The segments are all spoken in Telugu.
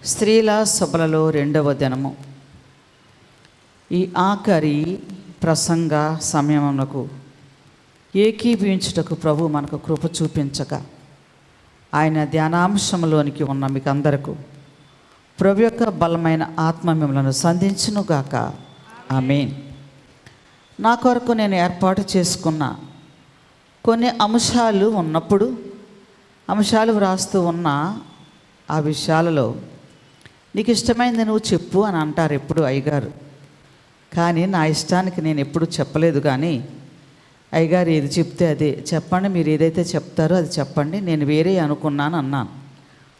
స్త్రీల సభలలో రెండవ దినము. ఈ ఆఖరి ప్రసంగ సమయమునకు ఏకీభవించుటకు ప్రభు మనకు కృప చూపించగా ఆయన ధ్యానాంశంలోనికి ఉన్న మీకు అందరకు ప్రభు యొక్క బలమైన ఆత్మ మిమ్మలను సంధించునుగాక. ఆమేన్. నా కొరకు నేను ఏర్పాటు చేసుకున్న కొన్ని అంశాలు ఉన్నప్పుడు అంశాలు వ్రాస్తూ ఉన్న ఆ విషయాలలో నీకు ఇష్టమైంది నువ్వు చెప్పు అని అంటారు ఎప్పుడు అయ్యగారు. కానీ నా ఇష్టానికి నేను ఎప్పుడు చెప్పలేదు. కానీ అయ్యగారు ఏది చెప్తే అదే చెప్పండి, మీరు ఏదైతే చెప్తారో అది చెప్పండి, నేను వేరే అనుకున్నాను అన్నాను.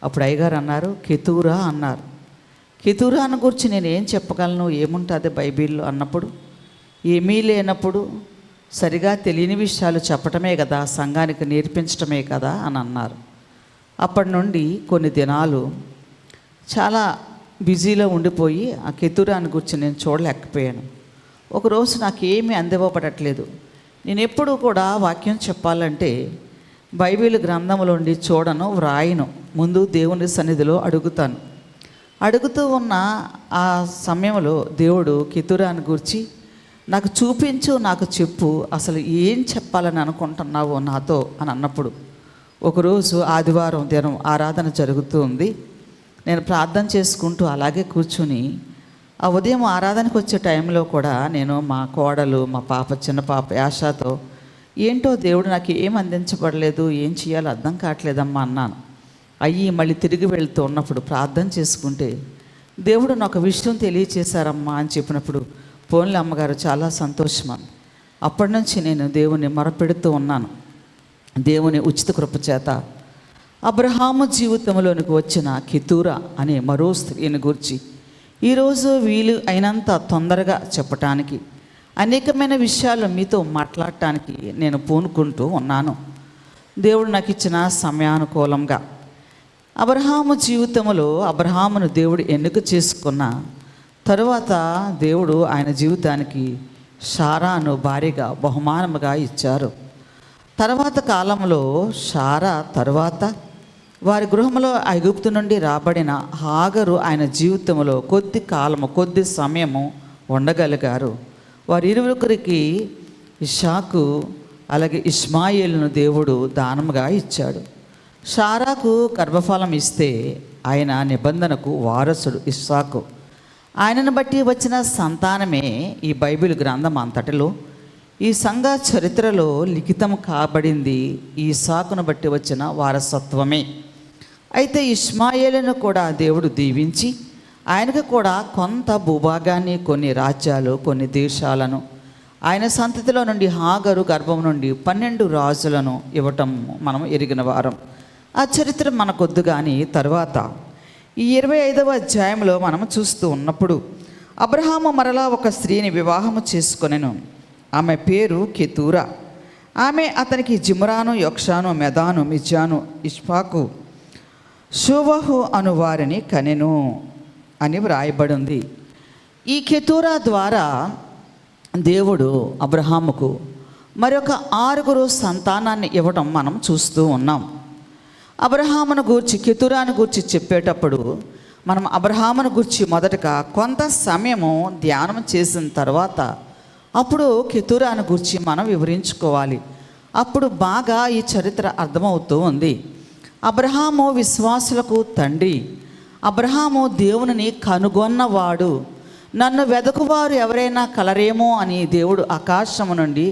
అప్పుడు అయ్యగారు అన్నారు కెతూరా అన్నారు. కెతూరాను గురించి నేను ఏం చెప్పగలను, ఏముంటుంది బైబిల్లో అన్నప్పుడు ఏమీ లేనప్పుడు సరిగా తెలియని విషయాలు చెప్పటమే కదా, సంఘానికి నేర్పించటమే కదా అని అన్నారు. అప్పటి నుండి కొన్ని దినాలు చాలా బిజీలో ఉండిపోయి ఆ కెతూరాను గురించి నేను చూడలేకపోయాను. ఒకరోజు నాకు ఏమీ అందివ్వబడట్లేదు. నేను ఎప్పుడు కూడా వాక్యం చెప్పాలంటే బైబిల్ గ్రంథంలోండి చూడను, వ్రాయను, ముందు దేవుని సన్నిధిలో అడుగుతూ ఉన్న ఆ సమయంలో దేవుడు కెతూరాను గురించి నాకు చూపించు, నాకు చెప్పు, అసలు ఏం చెప్పాలని అనుకుంటున్నావు నాతో అని అన్నప్పుడు ఒకరోజు ఆదివారం దినం ఆరాధన జరుగుతూ ఉంది. నేను ప్రార్థన చేసుకుంటూ అలాగే కూర్చుని ఆ ఉదయం ఆరాధనకు వచ్చే టైంలో కూడా నేను మా కోడలు, మా పాప, చిన్న పాప యాషాతో ఏంటో దేవుడు నాకు ఏం అందించబడలేదు, ఏం చేయాలో అర్థం కావట్లేదమ్మా అన్నాను. మళ్ళీ తిరిగి వెళ్తూ ఉన్నప్పుడు ప్రార్థన చేసుకుంటే దేవుడు నాకు ఒక విషయం తెలియచేశారమ్మా అని చెప్పినప్పుడు పోన్లే అమ్మగారు చాలా సంతోషం. అప్పటి నుంచి నేను దేవుని మొరపెడుతూ ఉన్నాను. దేవుని ఉచిత కృప చేత అబ్రహాము జీవితంలోనికి వచ్చిన కెతూరా అనే మరో స్త్రీని గురించి ఈరోజు వీలు అయినంత తొందరగా చెప్పటానికి, అనేకమైన విషయాలు మీతో మాట్లాడటానికి నేను పూనుకుంటూ ఉన్నాను. దేవుడు నాకు ఇచ్చిన సమయానుకూలంగా అబ్రహాము జీవితంలో అబ్రహామును దేవుడు ఎన్నిక చేసుకున్న తరువాత దేవుడు ఆయన జీవితానికి శారాను భార్యగా బహుమానముగా ఇచ్చారు. తర్వాత కాలంలో శారా తర్వాత వారి గృహంలో ఐగుప్తు నుండి రాబడిన హాగరు ఆయన జీవితంలో కొద్ది సమయము ఉండగలిగారు. వారి ఇరువురికి ఇషాకు అలాగే ఇష్మాయేలును దేవుడు దానముగా ఇచ్చాడు. శారాకు గర్భఫలం ఇస్తే ఆయన నిబంధనకు వారసుడు ఇస్సాకు. ఆయనను బట్టి వచ్చిన సంతానమే ఈ బైబిల్ గ్రంథం అంతటిలో ఈ సంఘ చరిత్రలో లిఖితం కాబడింది ఈ ఇస్సాకును బట్టి వచ్చిన వారసత్వమే. అయితే ఇష్మాయేలును కూడా దేవుడు దీవించి ఆయనకు కూడా కొంత భూభాగాన్ని, కొన్ని రాజ్యాలు, కొన్ని దేశాలను ఆయన సంతతిలో నుండి హాగరు గర్భం నుండి 12 రాజులను ఇవ్వటం మనం ఎరిగిన వారం. ఆ చరిత్ర మనకొద్దు. కానీ తర్వాత ఈ 25వ అధ్యాయంలో మనం చూస్తూ ఉన్నప్పుడు అబ్రహాము మరలా ఒక స్త్రీని వివాహము చేసుకొనెను. ఆమె పేరు కెతూరా. ఆమె అతనికి జిమ్రాను, యొక్షాను, మెదాను, మిజ్జాను, ఇష్పాకు, షూవహు అను వారిని కనెను అని వ్రాయబడింది. ఈ కెతూరా ద్వారా దేవుడు అబ్రహాముకు మరొక 6 సంతానాన్ని ఇవ్వడం మనం చూస్తూ ఉన్నాం. అబ్రహామును గూర్చి, కెతూరాను గూర్చి చెప్పేటప్పుడు మనం అబ్రహామును గూర్చి మొదటగా కొంత సమయము ధ్యానం చేసిన తర్వాత అప్పుడు కెతూరాను గూర్చి మనం వివరించుకోవాలి. అప్పుడు బాగా ఈ చరిత్ర అర్థమవుతూ ఉంది. అబ్రహాము విశ్వాసులకు తండ్రి. అబ్రహాము దేవునిని కనుగొన్నవాడు. నన్ను వెదకువారు ఎవరైనా కలరేమో అని దేవుడు ఆకాశము నుండి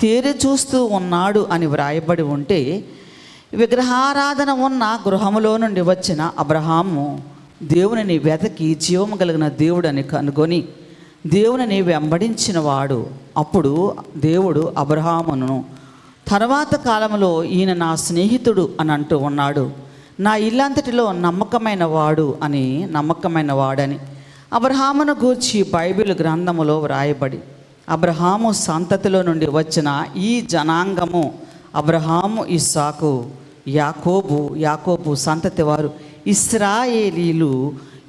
తేరి చూస్తూ ఉన్నాడు అని వ్రాయబడి ఉంటే, విగ్రహారాధన ఉన్న గృహములో నుండి వచ్చిన అబ్రహాము దేవునిని వెతకి జీవము కలిగిన దేవుడని కనుగొని దేవునిని వెంబడించిన వాడు. అప్పుడు దేవుడు అబ్రహామును తర్వాత కాలంలో ఈయన నా స్నేహితుడు అని అంటూ ఉన్నాడు. నా ఇల్లంతటిలో నమ్మకమైన వాడని అబ్రహామును గూర్చి బైబిల్ గ్రంథములో వ్రాయబడి అబ్రహాము సంతతిలో నుండి వచ్చిన ఈ జనాంగము అబ్రహాము, ఇస్సాకు, యాకోబు సంతతి వారు ఇశ్రాయేలీలు.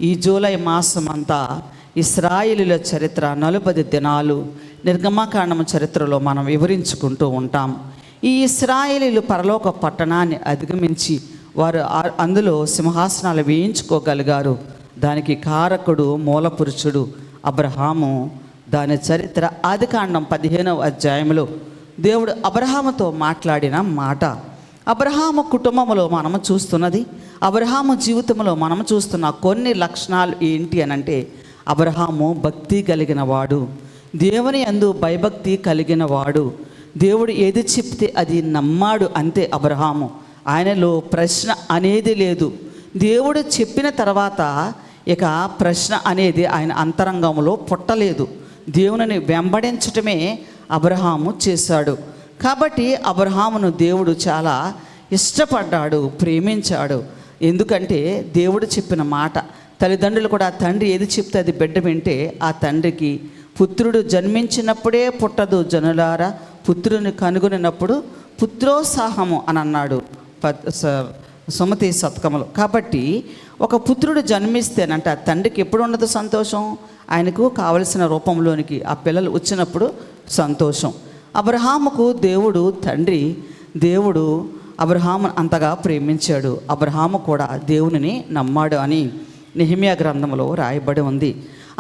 ఈ జూలై మాసమంతా ఇశ్రాయేలీల చరిత్ర 40 దినాలు నిర్గమకాండము చరిత్రలో మనం వివరించుకుంటూ ఉంటాం. ఈ ఇశ్రాయేలీలు పరలోక పట్టణాన్ని అధిగమించి వారు అందులో సింహాసనాలు వేయించుకోగలిగారు. దానికి కారకుడు మూలపురుషుడు అబ్రహాము. దాని చరిత్ర ఆదికాండం 15వ అధ్యాయంలో దేవుడు అబ్రహాముతో మాట్లాడిన మాట. అబ్రహాము కుటుంబంలో మనము చూస్తున్నది, అబ్రహాము జీవితంలో మనము చూస్తున్న కొన్ని లక్షణాలు ఏంటి అని అంటే, అబ్రహాము భక్తి కలిగిన వాడు, దేవుని యందు భయభక్తి కలిగిన వాడు, దేవుడు ఏది చెప్తే అది నమ్మాడు అంతే. అబ్రహాము ఆయనలో ప్రశ్న అనేది లేదు. దేవుడు చెప్పిన తర్వాత ఇక ప్రశ్న అనేది ఆయన అంతరంగంలో పుట్టలేదు. దేవునిని వెంబడించటమే అబ్రహాము చేశాడు. కాబట్టి అబ్రహామును దేవుడు చాలా ఇష్టపడ్డాడు, ప్రేమించాడు. ఎందుకంటే దేవుడు చెప్పిన మాట, తల్లిదండ్రులు కూడా తండ్రి ఏది చెప్తే అది బిడ్డ వింటే ఆ తండ్రికి పుత్రుడు జన్మించినప్పుడే పుట్టదు జనులారా, పుత్రుని కనుగొనినప్పుడు పుత్రోత్సాహము అని అన్నాడు సుమతి శతకములు. కాబట్టి ఒక పుత్రుడు జన్మిస్తేనంట ఆ తండ్రికి ఎప్పుడు ఉండదు సంతోషం, ఆయనకు కావలసిన రూపంలోనికి ఆ పిల్లలు వచ్చినప్పుడు సంతోషం. అబ్రహాముకు దేవుడు తండ్రి, దేవుడు అబ్రహామును అంతగా ప్రేమించాడు. అబ్రహాము కూడా దేవునిని నమ్మాడు అని నెహెమ్యా గ్రంథంలో రాయబడి ఉంది.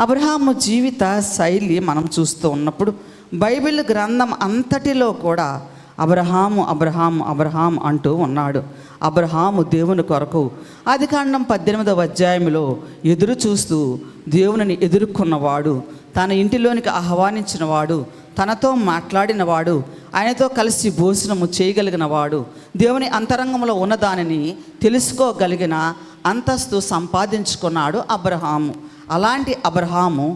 అబ్రహాము జీవిత శైలి మనం చూస్తూ ఉన్నప్పుడు బైబిల్ గ్రంథం అంతటిలో కూడా అబ్రహాము అబ్రహాము అబ్రహాం అంటూ ఉన్నాడు. అబ్రహాము దేవుని కొరకు ఆదికాండం 18వ అధ్యాయంలో ఎదురు చూస్తూ దేవునిని ఎదుర్కొన్నవాడు, తన ఇంటిలోనికి ఆహ్వానించినవాడు, తనతో మాట్లాడినవాడు, ఆయనతో కలిసి భోజనము చేయగలిగినవాడు, దేవుని అంతరంగంలో ఉన్నదానిని తెలుసుకోగలిగిన అంతస్తు సంపాదించుకున్నాడు అబ్రహాము. అలాంటి అబ్రహాము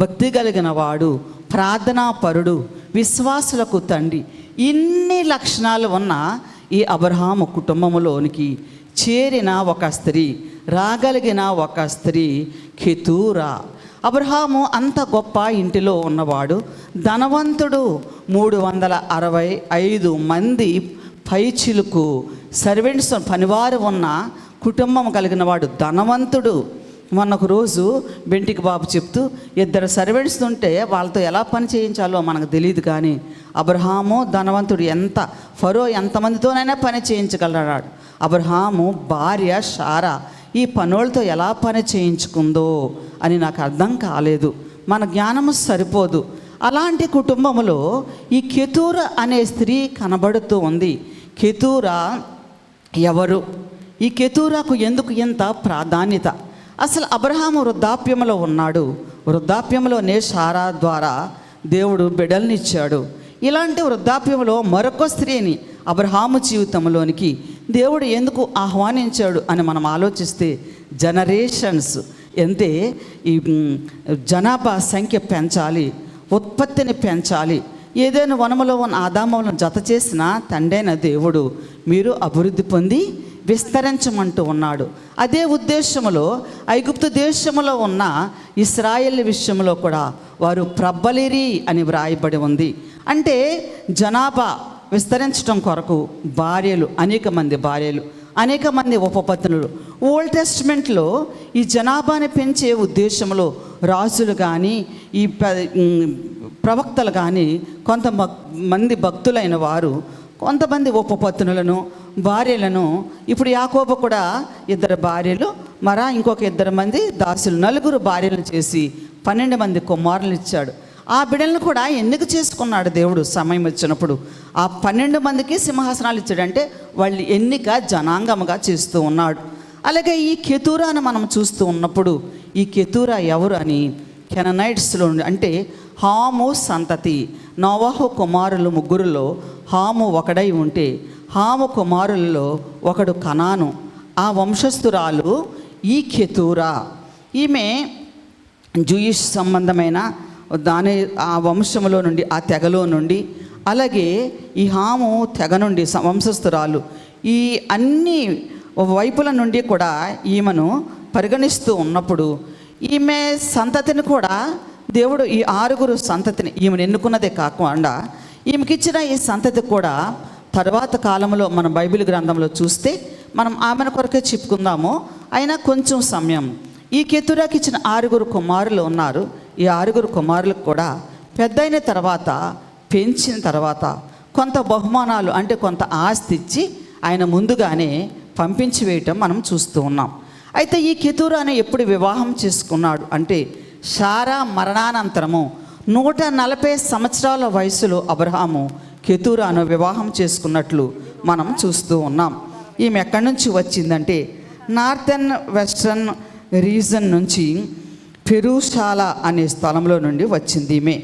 భక్తి కలిగిన వాడు, ప్రార్థనాపరుడు, విశ్వాసులకు తండ్రి. ఇన్ని లక్షణాలు ఉన్న ఈ అబ్రహాము కుటుంబంలోనికి చేరిన ఒక స్త్రీ, రాగలిగిన ఒక స్త్రీ కెతూరా. అబ్రహాము అంత గొప్ప ఇంటిలో ఉన్నవాడు, ధనవంతుడు. 365 మంది పైచిలుకు సర్వెంట్స్ పనివారు ఉన్న కుటుంబం కలిగిన వాడు, ధనవంతుడు. మొన్న ఒక రోజు బెంటికి బాబు చెప్తూ, 2 సర్వెంట్స్ ఉంటే వాళ్ళతో ఎలా పని చేయించాలో మనకు తెలియదు, కానీ అబ్రహాము ధనవంతుడు, ఎంత ఫరో ఎంతమందితోనైనా పని చేయించగలడు. అబ్రహాము భార్య శారా ఈ పనులతో ఎలా పని చేయించుకుందో అని నాకు అర్థం కాలేదు, మన జ్ఞానము సరిపోదు. అలాంటి కుటుంబంలో ఈ కెతూరా అనే స్త్రీ కనబడుతూ ఉంది. కెతూరా ఎవరు? ఈ కెతూరాకు ఎందుకు ఇంత ప్రాధాన్యత? అసలు అబ్రహాము వృద్ధాప్యంలో ఉన్నాడు, వృద్ధాప్యంలోనే శారా ద్వారా దేవుడు బిడ్డలనిచ్చాడు. ఇలాంటి వృద్ధాప్యంలో మరొక స్త్రీని అబ్రహాము జీవితంలోనికి దేవుడు ఎందుకు ఆహ్వానించాడు అని మనం ఆలోచిస్తే, జనరేషన్స్ అంటే ఈ జనాభా సంఖ్య పెంచాలి, ఉత్పత్తిని పెంచాలి. ఏదైనా వనములో ఉన్న ఆదాములను జత చేసిన తండ్రైన దేవుడు మీరు అభివృద్ధి పొంది విస్తరించమంటూ ఉన్నాడు. అదే ఉద్దేశంలో ఐగుప్తు దేశంలో ఉన్న ఇశ్రాయేల్ విషయంలో కూడా వారు ప్రబలిరి అని వ్రాయబడి ఉంది. అంటే జనాభా విస్తరించడం కొరకు భార్యలు, అనేక మంది భార్యలు, అనేక మంది ఉపపత్నులు. ఓల్డ్ టెస్ట్మెంట్లో ఈ జనాభాని పెంచే ఉద్దేశంలో రాజులు కానీ ఈ ప్రవక్తలు కానీ కొంతమంది భక్తులైన వారు కొంతమంది ఉపపత్నులను, భార్యలను, ఇప్పుడు యాకోబు కూడా 2 భార్యలు, మరా ఇంకొక 2 మంది దాసులు, 4 భార్యలను చేసి 12 మంది కుమారులు ఇచ్చాడు. ఆ బిడ్డలను కూడా ఎందుకు చేసుకున్నాడు దేవుడు? సమయం వచ్చినప్పుడు ఆ 12 మందికి సింహాసనాలు ఇచ్చాడంటే వాళ్ళు ఎన్నిక జనాంగముగా చేస్తూ ఉన్నాడు. అలాగే ఈ కెతూరాను మనం చూస్తూ ఉన్నప్పుడు ఈ కెతూరా ఎవరు అని కెననైట్స్లో అంటే హాము సంతతి. నోవహు కుమారులు 3లో హాము ఒకడై ఉంటే హాము కుమారులలో ఒకడు కనాను. ఆ వంశస్థురాలు ఈ కెతూరా. ఈమె జూయిష్ సంబంధమైన దాని ఆ వంశంలో నుండి, ఆ తెగలో నుండి, అలాగే ఈ హాము తెగ నుండి వంశస్థురాలు. ఈ అన్ని వైపుల నుండి కూడా ఈమెను పరిగణిస్తూ ఉన్నప్పుడు ఈమె సంతతిని కూడా దేవుడు ఈ 6 సంతతిని ఈమెను ఎన్నుకున్నదే కాకుండా ఈమెకిచ్చిన ఈ సంతతి కూడా తర్వాత కాలంలో మన బైబిల్ గ్రంథంలో చూస్తే మనం ఆమెను కొరకే చెప్పుకుందాము. అయినా కొంచెం సమయం, ఈ కెతూరాకి ఇచ్చిన 6 కుమారులు ఉన్నారు. ఈ 6 కుమారులకు కూడా పెద్దయిన తర్వాత, పెంచిన తర్వాత కొంత బహుమానాలు అంటే కొంత ఆస్తి ఇచ్చి ఆయన ముందుగానే పంపించి వేయటం మనం చూస్తూ ఉన్నాం. అయితే ఈ కెతూరాను ఎప్పుడు వివాహం చేసుకున్నాడు అంటే శారా మరణానంతరము 140 సంవత్సరాల వయసులో అబ్రహాము కెతూరాను వివాహం చేసుకున్నట్లు మనం చూస్తూ ఉన్నాం. ఈమె ఎక్కడి నుంచి వచ్చిందంటే నార్థన్ వెస్ట్రన్ రీజన్ నుంచి పెరుషాల అనే స్థలంలో నుండి వచ్చింది ఈమె.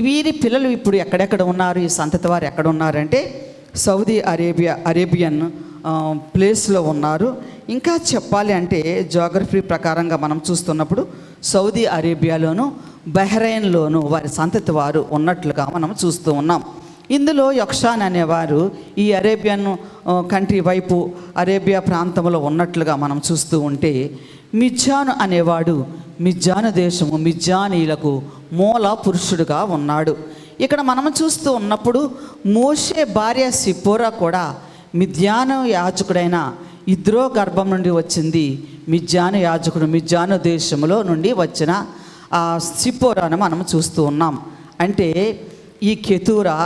వీరి పిల్లలు ఇప్పుడు ఎక్కడెక్కడ ఉన్నారు, ఈ సంతతి వారు ఎక్కడ ఉన్నారంటే సౌదీ అరేబియన్ ప్లేస్లో ఉన్నారు. ఇంకా చెప్పాలి అంటే జాగ్రఫీ ప్రకారంగా మనం చూస్తున్నప్పుడు సౌదీ అరేబియాలోను బహ్రెయిన్లోను వారి సంతతి వారు ఉన్నట్లుగా మనం చూస్తూ ఉన్నాం. ఇందులో యొక్షాన్ అనేవారు ఈ అరేబియన్ కంట్రీ వైపు అరేబియా ప్రాంతంలో ఉన్నట్లుగా మనం చూస్తూ ఉంటే మిజ్జాను అనేవాడు మిజ్జాను దేశము మిజ్జానీలకు మూల పురుషుడుగా ఉన్నాడు. ఇక్కడ మనం చూస్తూ ఉన్నప్పుడు మోషే భార్య సిప్పోరా కూడా మిద్యాను యాజకుడైన ఇద్రో గర్భం నుండి వచ్చింది. మిద్యాను యాజకుడు మిద్యాను దేశంలో నుండి వచ్చిన ఆ సిప్పోరాను మనం చూస్తూ ఉన్నాం. అంటే ఈ కెతూరా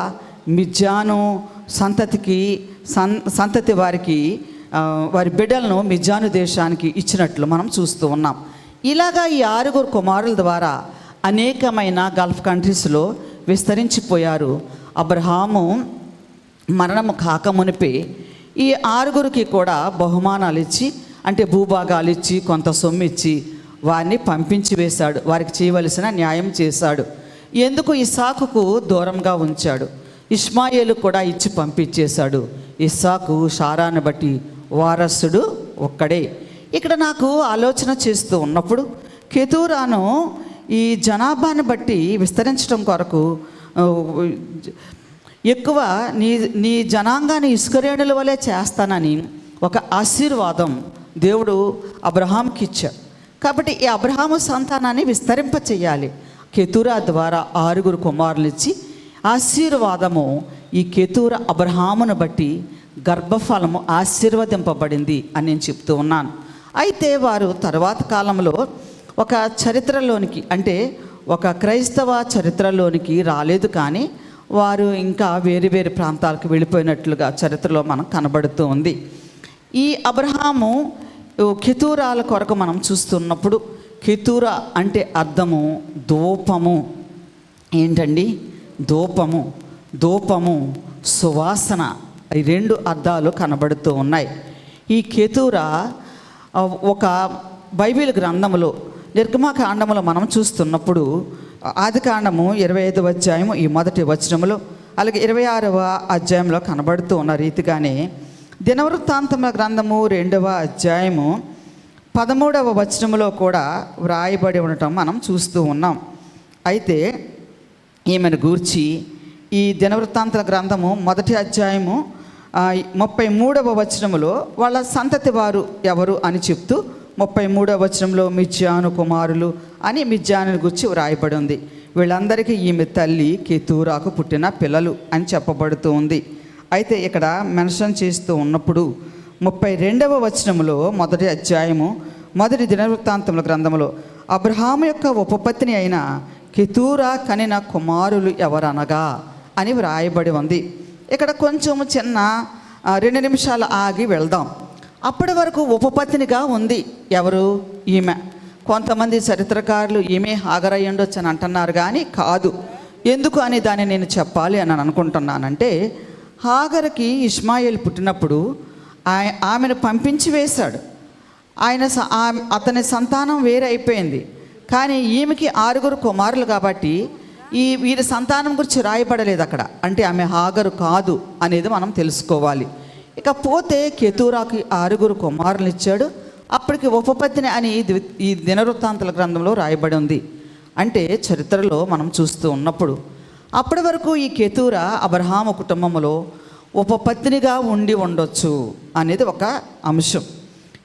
మిద్యాను సంతతి వారికి వారి బిడ్డలను మిద్యాను దేశానికి ఇచ్చినట్లు మనం చూస్తూ ఉన్నాం. ఇలాగా ఈ 6 కుమారుల ద్వారా అనేకమైన గల్ఫ్ కంట్రీస్లో విస్తరించిపోయారు. అబ్రహాము మరణము కాకమునిపే ఈ 6 కూడా బహుమానాలు ఇచ్చి అంటే భూభాగాలు ఇచ్చి కొంత సొమ్ము ఇచ్చి వారిని పంపించి వేశాడు. వారికి చేయవలసిన న్యాయం చేశాడు. ఎందుకు ఇస్సాకుకు దూరంగా ఉంచాడు. ఇష్మాయేలు కూడా ఇచ్చి పంపించేశాడు. ఇస్సాకు శారాను బట్టి వారసుడు ఒక్కడే. ఇక్కడ నాకు ఆలోచన చేస్తూ ఉన్నప్పుడు కెతూరాను ఈ జనాభాను బట్టి విస్తరించడం కొరకు ఎక్కువ నీ జనాంగాన్ని ఇసుకరేణుల వలె చేస్తానని ఒక ఆశీర్వాదం దేవుడు అబ్రహాంకి ఇచ్చాడు. కాబట్టి ఈ అబ్రహాము సంతానాన్ని విస్తరింప చేయాలి. కెతూరా ద్వారా 6 కుమారులు ఇచ్చి ఆశీర్వాదము ఈ కెతూర అబ్రహామును బట్టి గర్భఫలము ఆశీర్వదింపబడింది అని నేను చెప్తూ ఉన్నాను. అయితే వారు తర్వాత కాలంలో ఒక చరిత్రలోనికి అంటే ఒక క్రైస్తవ చరిత్రలోనికి రాలేదు, కానీ వారు ఇంకా వేరు వేరు ప్రాంతాలకు వెళ్ళిపోయినట్లుగా చరిత్రలో మనకు కనబడుతూ ఉంది. ఈ అబ్రహాము కెతూరాల కొరకు మనం చూస్తున్నప్పుడు కెతూరా అంటే అర్థము ధూపము. ఏంటండి? ధూపము సువాసన, ఈ 2 అర్థాలు కనబడుతూ ఉన్నాయి. ఈ కెతూరా ఒక బైబిల్ గ్రంథములో నిర్గమకాండములో మనం చూస్తున్నప్పుడు ఆదికాండము 25వ అధ్యాయము ఈ మొదటి వచనములో అలాగే 26వ అధ్యాయంలో కనబడుతూ ఉన్న రీతిగానే దినవృత్తాంతముల గ్రంథము 2వ అధ్యాయము 13వ వచనములో కూడా వ్రాయబడి ఉండటం మనం చూస్తూ ఉన్నాం. అయితే ఈమెను గూర్చి ఈ దినవృత్తాంతల గ్రంథము 1వ అధ్యాయము 33వ వచనములో వాళ్ళ సంతతి వారు ఎవరు అని చెప్తూ 33వ వచనంలో మిద్యాను కుమారులు అని మిద్యాను గురించి వ్రాయబడి ఉంది. వీళ్ళందరికీ ఈమె తల్లి కెతూరాకు పుట్టిన పిల్లలు అని చెప్పబడుతూ ఉంది. అయితే ఇక్కడ మెన్షన్ చేస్తూ ఉన్నప్పుడు 32వ వచనంలో 1వ అధ్యాయము 1వ దినవృత్తాంతముల గ్రంథములో అబ్రహాము యొక్క ఉపపత్ని అయిన కెతూరా కనిన కుమారులు ఎవరనగా అని వ్రాయబడి ఉంది. ఇక్కడ కొంచెం చిన్న 2 నిమిషాలు ఆగి వెళ్దాం. అప్పటి వరకు ఉపపత్నిగా ఉంది ఎవరు? ఈమె. కొంతమంది చరిత్రకారులు ఈమె హాగర్ అయి ఉండొచ్చు అని అంటున్నారు, కానీ కాదు. ఎందుకు అని దాన్ని నేను చెప్పాలి అని అనుకుంటున్నానంటే హాగర్కి ఇష్మాయేల్ పుట్టినప్పుడు ఆమెను పంపించి వేశాడు. అతని సంతానం వేరే అయిపోయింది, కానీ ఈమెకి 6 కుమారులు కాబట్టి వీరి సంతానం గురించి రాయబడలేదు అక్కడ. అంటే ఆమె హాగరు కాదు అనేది మనం తెలుసుకోవాలి. ఇకపోతే కెతూరాకి 6 కుమారులు ఇచ్చాడు. అప్పటికి ఉపపత్ని అని ఈ దినవృత్తాంతల గ్రంథంలో రాయబడి ఉంది. అంటే చరిత్రలో మనం చూస్తూ ఉన్నప్పుడు అప్పటి వరకు ఈ కెతూరా అబ్రహాము కుటుంబంలో ఉపపత్నిగా ఉండి ఉండొచ్చు అనేది ఒక అంశం.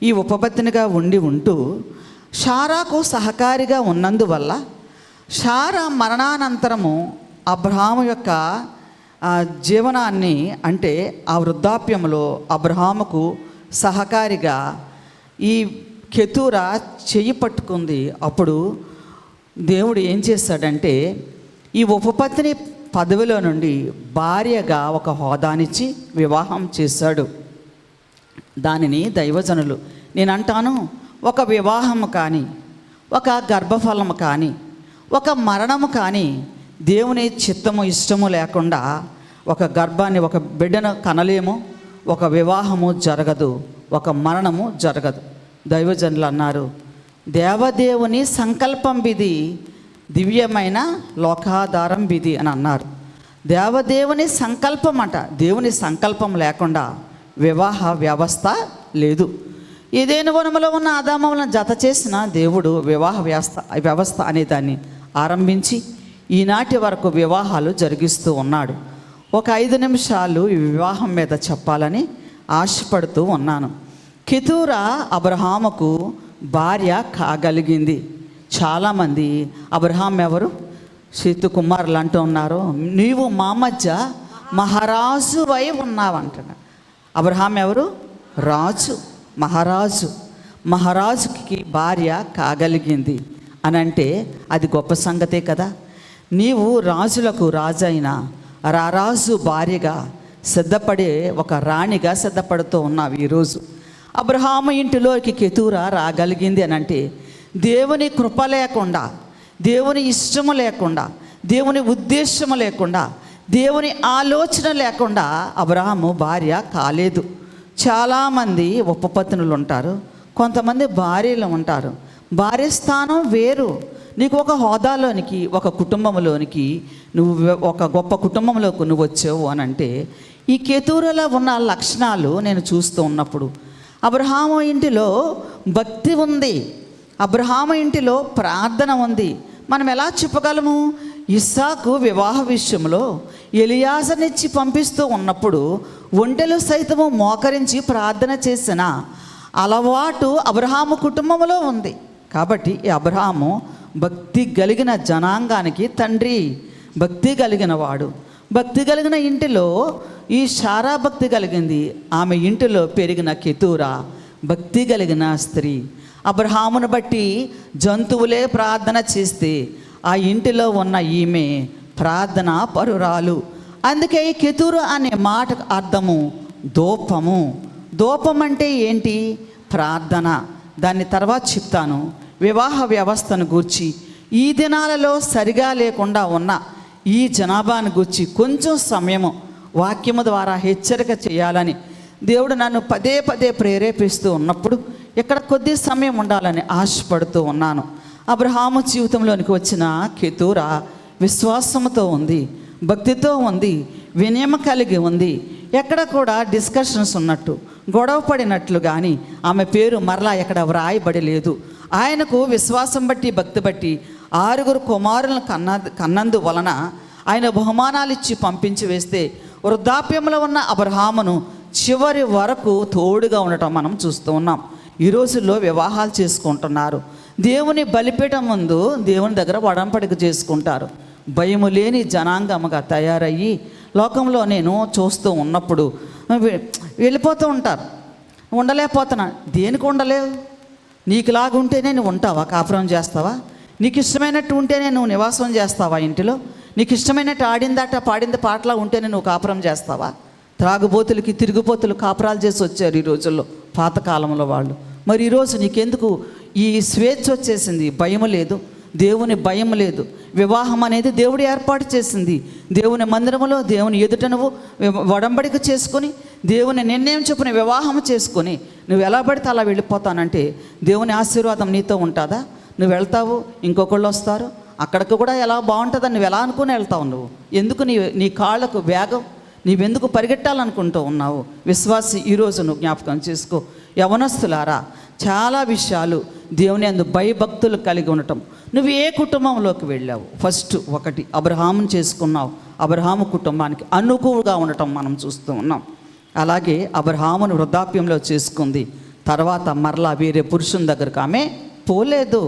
ఈ ఉపపత్నిగా ఉంటూ శారాకు సహకారిగా ఉన్నందువల్ల శారా మరణానంతరము అబ్రహాము యొక్క జీవనాన్ని అంటే ఆ వృద్ధాప్యంలో అబ్రహాముకు సహకారిగా ఈ కెతూరా చెయ్యి పట్టుకుంది. అప్పుడు దేవుడు ఏం చేశాడంటే ఈ ఉపపత్ని పదవిలో నుండి భార్యగా ఒక హోదానిచ్చి వివాహం చేశాడు. దానిని దైవజనులు నేను అంటాను ఒక వివాహము కానీ, ఒక గర్భఫలము కానీ, ఒక మరణము కానీ దేవుని చిత్తము ఇష్టము లేకుండా ఒక గర్భాన్ని, ఒక బిడ్డను కనలేము, ఒక వివాహము జరగదు, ఒక మరణము జరగదు. దైవజనులు అన్నారు, దేవదేవుని సంకల్పం విధి, దివ్యమైన లోకాధారం విధి అని అన్నారు. దేవదేవుని సంకల్పం అంట. దేవుని సంకల్పం లేకుండా వివాహ వ్యవస్థ లేదు. ఏదైనా వనములో ఉన్న ఆదాములను జత చేసిన దేవుడు వివాహ వ్యవస్థ అనే దాన్ని ఆరంభించి ఈనాటి వరకు వివాహాలు జరిగిస్తూ ఉన్నాడు. ఒక 5 నిమిషాలు ఈ వివాహం మీద చెప్పాలని ఆశపడుతూ ఉన్నాను. కెతూరా అబ్రహాముకు భార్య కాగలిగింది. చాలామంది అబ్రహాం ఎవరు, సీతు కుమారులు అంటూ ఉన్నారు, నీవు మా మధ్య మహారాజు అయి ఉన్నావు అంటున్నా. అబ్రహాం ఎవరు? రాజు, మహారాజు. మహారాజుకి భార్య కాగలిగింది అని అంటే అది గొప్ప సంగతే కదా. నీవు రాజులకు రాజైన రారాజు భార్యగా సిద్ధపడే ఒక రాణిగా సిద్ధపడుతూ ఉన్నావు ఈరోజు. అబ్రహాము ఇంటిలోకి కెతూరా రాగలిగింది అని అంటే దేవుని కృప లేకుండా, దేవుని ఇష్టము లేకుండా, దేవుని ఉద్దేశము లేకుండా, దేవుని ఆలోచన లేకుండా అబ్రహాము భార్య కాలేదు. చాలామంది ఉపపత్నులు ఉంటారు, కొంతమంది భార్యలు ఉంటారు. భార్య స్థానం వేరు. నీకు ఒక హోదాలోనికి, ఒక కుటుంబంలోనికి, నువ్వు ఒక గొప్ప కుటుంబంలోకి నువ్వు వచ్చావు అని అంటే ఈ కెతూరాలో ఉన్న లక్షణాలు నేను చూస్తూ ఉన్నప్పుడు అబ్రహాము ఇంటిలో భక్తి ఉంది, అబ్రహాము ఇంటిలో ప్రార్థన ఉంది. మనం ఎలా చెప్పగలము? ఇస్సాకు వివాహ విషయంలో ఎలియాజర్నిచ్చి పంపిస్తూ ఉన్నప్పుడు ఒంటెలు సైతము మోకరించి ప్రార్థన చేసిన అలవాటు అబ్రహాము కుటుంబంలో ఉంది. కాబట్టి ఈ అబ్రహాము భక్తి కలిగిన జనాంగానికి తండ్రి, భక్తి కలిగిన వాడు. భక్తి కలిగిన ఇంటిలో ఈ శారా భక్తి కలిగింది. ఆమె ఇంటిలో పెరిగిన కెతూరా భక్తి కలిగిన స్త్రీ. అబ్రహామును బట్టి జంతువులే ప్రార్థన చేస్తే ఆ ఇంటిలో ఉన్న ఈమె ప్రార్థన పరురాలు. అందుకే ఈ కెతూరా అనే మాటకు అర్థము దూపము. దూపం అంటే ఏంటి? ప్రార్థన. దాన్ని తర్వాత చెప్తాను. వివాహ వ్యవస్థను గూర్చి ఈ దినాలలో సరిగా లేకుండా ఉన్న ఈ జనాభాను గూర్చి కొంచెం సమయము వాక్యము ద్వారా హెచ్చరిక చేయాలని దేవుడు నన్ను పదే పదే ప్రేరేపిస్తూ ఉన్నప్పుడు ఇక్కడ కొద్ది సమయం ఉండాలని ఆశపడుతూ ఉన్నాను. అబ్రహాము జీవితంలోనికి వచ్చిన కెతూరా విశ్వాసముతో ఉంది, భక్తితో ఉంది, వినయం కలిగి ఉంది. ఎక్కడ కూడా డిస్కషన్స్ ఉన్నట్టు, గొడవ పడినట్లు కానీ ఆమె పేరు మరలా ఎక్కడ వ్రాయబడి లేదు. ఆయనకు విశ్వాసం బట్టి, భక్తి బట్టి 6 కుమారులను కన్నందు వలన ఆయన బహుమానాలు ఇచ్చి పంపించి వేస్తే వృద్ధాప్యంలో ఉన్న అబ్రహామును చివరి వరకు తోడుగా ఉండటం మనం చూస్తూ ఉన్నాం. ఈ రోజుల్లో వివాహాలు చేసుకుంటున్నారు. దేవుని బలిపీఠం ముందు దేవుని దగ్గర వడంపడిక చేసుకుంటారు. భయము లేని జనాంగముగా తయారయ్యి లోకంలో నేను చూస్తూ ఉన్నప్పుడు వెళ్ళిపోతూ ఉంటారు. ఉండలేకపోతున్నా. దేనికి ఉండలేవు? నీకులాగుంటేనే నువ్వు ఉంటావా? కాపురం చేస్తావా? నీకు ఇష్టమైనట్టు ఉంటేనే నువ్వు నివాసం చేస్తావా ఇంటిలో? నీకు ఇష్టమైనట్టు ఆడిందాట పాడింది పాటలా ఉంటేనే నువ్వు కాపురం చేస్తావా? త్రాగుబోతులకి, తిరుగుబోతులు కాపురాలు చేసి వచ్చారు ఈ రోజుల్లో, పాతకాలంలో వాళ్ళు. మరి ఈరోజు నీకెందుకు ఈ స్వేచ్ఛ వచ్చేసింది? భయం లేదు, దేవుని భయం లేదు. వివాహం అనేది దేవుడు ఏర్పాటు చేసింది. దేవుని మందిరములో దేవుని ఎదుట నువ్వు వడంబడిక చేసుకొని దేవుని నిర్ణయం చొప్పున వివాహం చేసుకొని నువ్వు ఎలా పడితే అలా వెళ్ళిపోతానంటే దేవుని ఆశీర్వాదం నీతో ఉంటుందా? నువ్వు వెళ్తావు, ఇంకొకళ్ళు వస్తారు, అక్కడికి కూడా ఎలా బాగుంటుందని నువ్వు ఎలా అనుకుని వెళ్తావు? నువ్వు ఎందుకు నీ కాళ్ళకు వేగం? నీవెందుకు పరిగెట్టాలనుకుంటూ ఉన్నావు? విశ్వాసి ఈరోజు నువ్వు జ్ఞాపకం చేసుకో. యవనస్తులారా, చాలా విషయాలు దేవుని యందు భయభక్తులు కలిగి ఉండటం. నువ్వు ఏ కుటుంబంలోకి వెళ్ళావు? ఫస్ట్ ఒకటి అబ్రహామును చేసుకున్నావు. అబ్రహాము కుటుంబానికి అనుకువగా ఉండటం మనం చూస్తూ ఉన్నాం. అలాగే అబ్రహామును వృద్ధాప్యంలో చేసుకుంది. తర్వాత మరలా వేరే పురుషుని దగ్గరకు ఆమె పోలేదు.